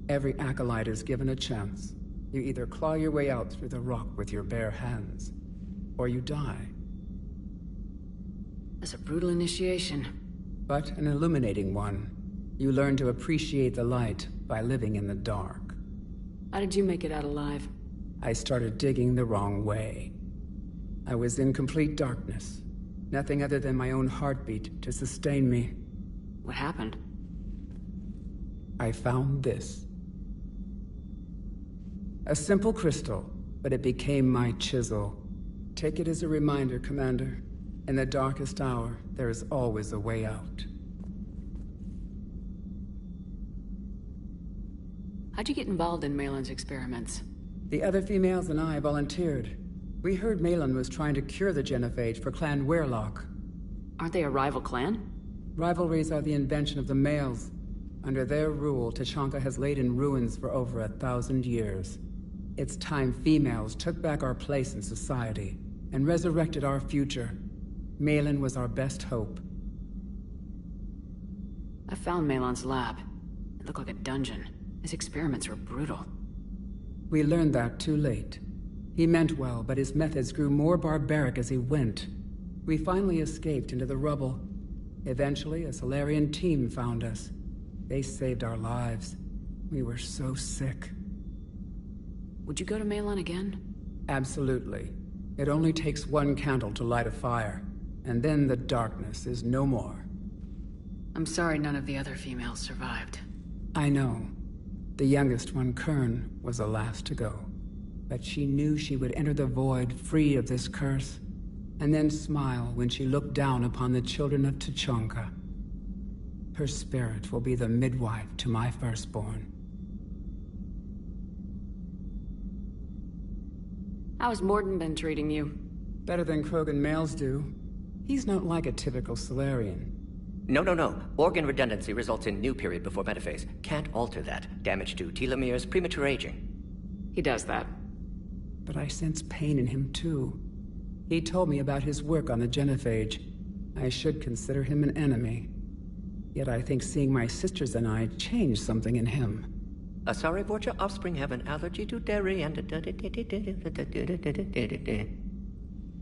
Speaker 20: Every acolyte is given a chance. You either claw your way out through the rock with your bare hands, or you die.
Speaker 4: That's a brutal initiation.
Speaker 20: But an illuminating one. You learn to appreciate the light by living in the dark.
Speaker 4: How did you make it out alive?
Speaker 20: I started digging the wrong way. I was in complete darkness. Nothing other than my own heartbeat to sustain me.
Speaker 4: What happened?
Speaker 20: I found this. A simple crystal, but it became my chisel. Take it as a reminder, Commander. In the darkest hour, there is always a way out.
Speaker 4: How'd you get involved in Malin's experiments?
Speaker 20: The other females and I volunteered. We heard Malin was trying to cure the genophage for Clan Weirlock.
Speaker 4: Aren't they a rival clan?
Speaker 20: Rivalries are the invention of the males. Under their rule, Tuchanka has laid in ruins for over 1,000 years. It's time females took back our place in society and resurrected our future. Malin was our best hope.
Speaker 4: I found Malin's lab. It looked like a dungeon. His experiments were brutal.
Speaker 20: We learned that too late. He meant well, but his methods grew more barbaric as he went. We finally escaped into the rubble. Eventually, a Salarian team found us. They saved our lives. We were so sick.
Speaker 4: Would you go to Malin again?
Speaker 20: Absolutely. It only takes one candle to light a fire, and then the darkness is no more.
Speaker 4: I'm sorry none of the other females survived.
Speaker 20: I know. The youngest one, Kern, was the last to go. But she knew she would enter the void free of this curse, and then smile when she looked down upon the children of Tuchanka. Her spirit will be the midwife to my firstborn.
Speaker 4: How's Morden been treating you?
Speaker 20: Better than Krogan males do. He's not like a typical Salarian.
Speaker 14: No. Organ redundancy results in new period before metaphase. Can't alter that. Damage to telomeres, premature aging.
Speaker 4: He does that.
Speaker 20: But I sense pain in him too. He told me about his work on the genophage. I should consider him an enemy. Yet I think seeing my sisters and I changed something in him.
Speaker 14: Sorry, but your offspring have an allergy to dairy and...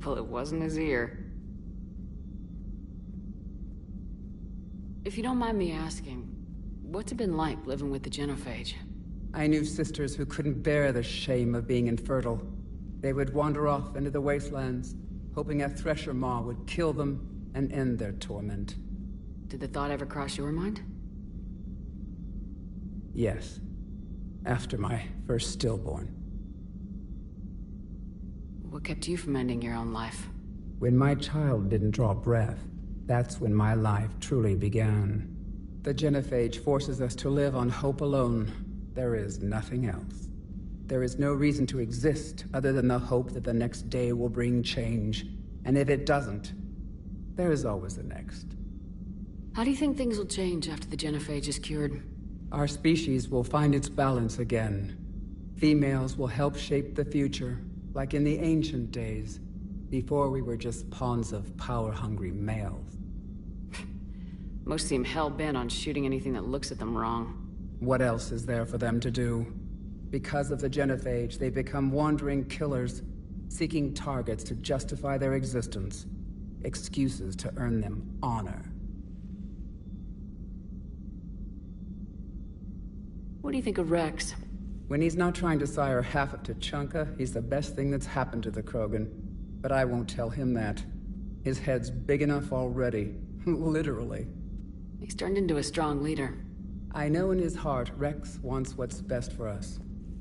Speaker 4: Well, it wasn't his ear. If you don't mind me asking, what's it been like living with the genophage?
Speaker 20: I knew sisters who couldn't bear the shame of being infertile. They would wander off into the wastelands, hoping a thresher maw would kill them and end their torment.
Speaker 4: Did the thought ever cross your mind?
Speaker 20: Yes. After my first stillborn.
Speaker 4: What kept you from ending your own life?
Speaker 20: When my child didn't draw breath, that's when my life truly began. The genophage forces us to live on hope alone. There is nothing else. There is no reason to exist other than the hope that the next day will bring change. And if it doesn't, there is always the next.
Speaker 4: How do you think things will change after the genophage is cured?
Speaker 20: Our species will find its balance again. Females will help shape the future, like in the ancient days, before we were just pawns of power-hungry males.
Speaker 4: Most seem hell-bent on shooting anything that looks at them wrong.
Speaker 20: What else is there for them to do? Because of the genophage, they become wandering killers, seeking targets to justify their existence, excuses to earn them honor.
Speaker 4: What do you think of Rex?
Speaker 20: When he's not trying to sire half of Tuchanka, he's the best thing that's happened to the Krogan. But I won't tell him that. His head's big enough already. Literally.
Speaker 4: He's turned into a strong leader.
Speaker 20: I know in his heart Rex wants what's best for us.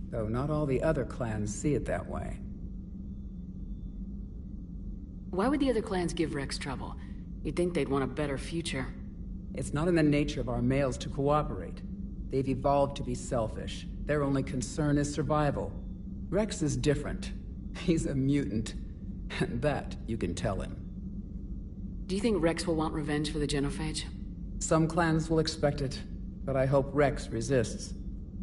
Speaker 20: Though not all the other clans see it that way.
Speaker 4: Why would the other clans give Rex trouble? You'd think they'd want a better future.
Speaker 20: It's not in the nature of our males to cooperate. They've evolved to be selfish. Their only concern is survival. Rex is different. He's a mutant. And that you can tell him.
Speaker 4: Do you think Rex will want revenge for the genophage?
Speaker 20: Some clans will expect it, but I hope Rex resists.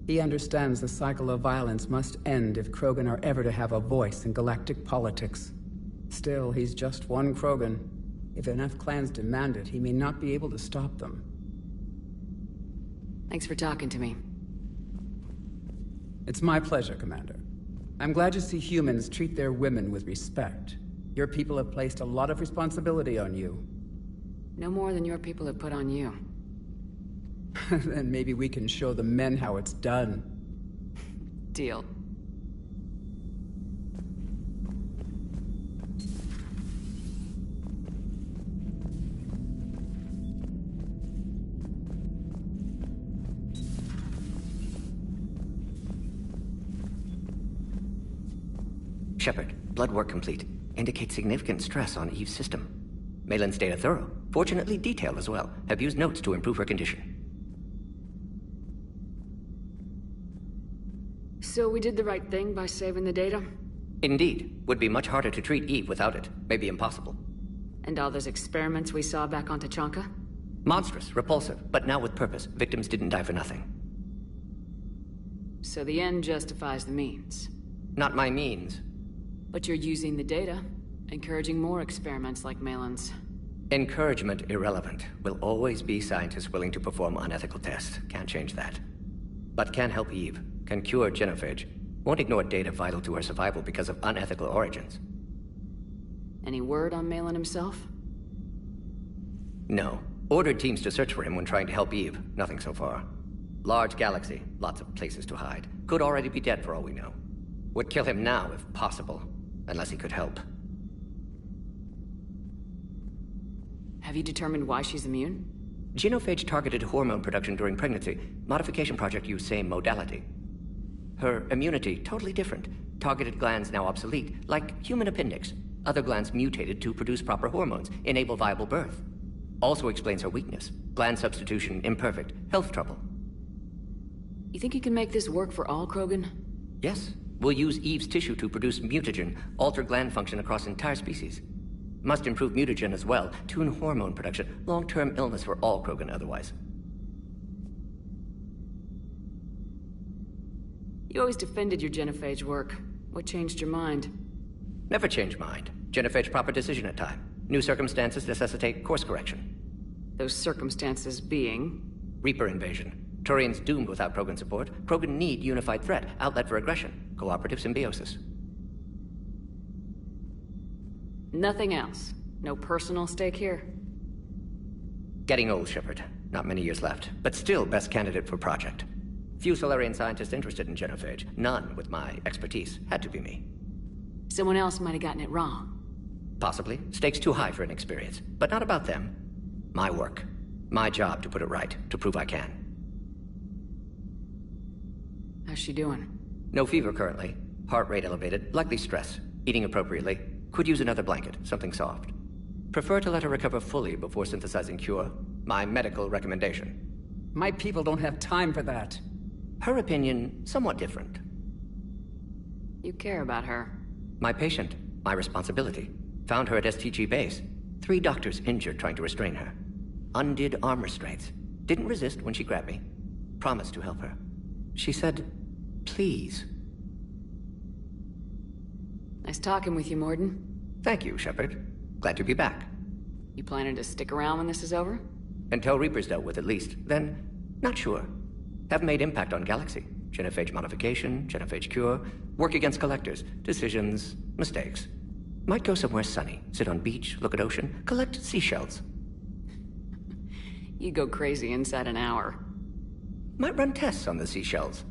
Speaker 20: He understands the cycle of violence must end if Krogan are ever to have a voice in galactic politics. Still, he's just one Krogan. If enough clans demand it, he may not be able to stop them.
Speaker 4: Thanks for talking to me.
Speaker 20: It's my pleasure, Commander. I'm glad to see humans treat their women with respect. Your people have placed a lot of responsibility on you.
Speaker 4: No more than your people have put on you.
Speaker 20: Then maybe we can show the men how it's done.
Speaker 4: Deal.
Speaker 14: Shepard, blood work complete. Indicates significant stress on Eve's system. Malin's data thorough. Fortunately detailed as well. Have used notes to improve her condition.
Speaker 4: So we did the right thing by saving the data?
Speaker 14: Indeed. Would be much harder to treat Eve without it. Maybe impossible.
Speaker 4: And all those experiments we saw back on Tachanka?
Speaker 14: Monstrous, repulsive, but now with purpose. Victims didn't die for nothing.
Speaker 4: So the end justifies the means.
Speaker 14: Not my means.
Speaker 4: But you're using the data, encouraging more experiments like Malin's.
Speaker 14: Encouragement irrelevant. Will always be scientists willing to perform unethical tests. Can't change that. But can help Eve. Can cure genophage. Won't ignore data vital to her survival because of unethical origins.
Speaker 4: Any word on Malin himself?
Speaker 14: No. Ordered teams to search for him when trying to help Eve. Nothing so far. Large galaxy. Lots of places to hide. Could already be dead for all we know. Would kill him now if possible. Unless he could help.
Speaker 4: Have you determined why she's immune?
Speaker 14: Genophage targeted hormone production during pregnancy. Modification project used same modality. Her immunity, totally different. Targeted glands now obsolete, like human appendix. Other glands mutated to produce proper hormones, enable viable birth. Also explains her weakness. Gland substitution imperfect. Health trouble.
Speaker 4: You think you can make this work for all krogan?
Speaker 14: Yes. We'll use Eve's tissue to produce mutagen, alter gland function across entire species. Must improve mutagen as well, tune hormone production, long-term illness for all krogan otherwise.
Speaker 4: You always defended your genophage work. What changed your mind?
Speaker 14: Never change mind. Genophage proper decision at time. New circumstances necessitate course correction.
Speaker 4: Those circumstances being?
Speaker 14: Reaper invasion. Turians doomed without Krogan support. Krogan need unified threat, outlet for aggression. Cooperative symbiosis.
Speaker 4: Nothing else? No personal stake here?
Speaker 14: Getting old, Shepard. Not many years left, but still best candidate for project. Few Salarian scientists interested in genophage. None with my expertise. Had to be me.
Speaker 4: Someone else might have gotten it wrong.
Speaker 14: Possibly. Stakes too high for inexperience. But not about them. My work. My job to put it right. To prove I can.
Speaker 4: How's she doing?
Speaker 14: No fever currently. Heart rate elevated. Likely stress. Eating appropriately. Could use another blanket. Something soft. Prefer to let her recover fully before synthesizing cure. My medical recommendation.
Speaker 20: My people don't have time for that.
Speaker 14: Her opinion, somewhat different.
Speaker 4: You care about her.
Speaker 14: My patient. My responsibility. Found her at STG base. 3 doctors injured trying to restrain her. Undid arm restraints. Didn't resist when she grabbed me. Promised to help her. She said, please.
Speaker 4: Nice talking with you, Morden.
Speaker 14: Thank you, Shepard. Glad to be back.
Speaker 4: You planning to stick around when this is over?
Speaker 14: Until Reaper's dealt with, at least. Then, not sure. Haven't made impact on Galaxy. Genophage modification, genophage cure, work against collectors, decisions, mistakes. Might go somewhere sunny, sit on beach, look at ocean, collect seashells.
Speaker 4: You go crazy inside an hour.
Speaker 14: Might run tests on the seashells.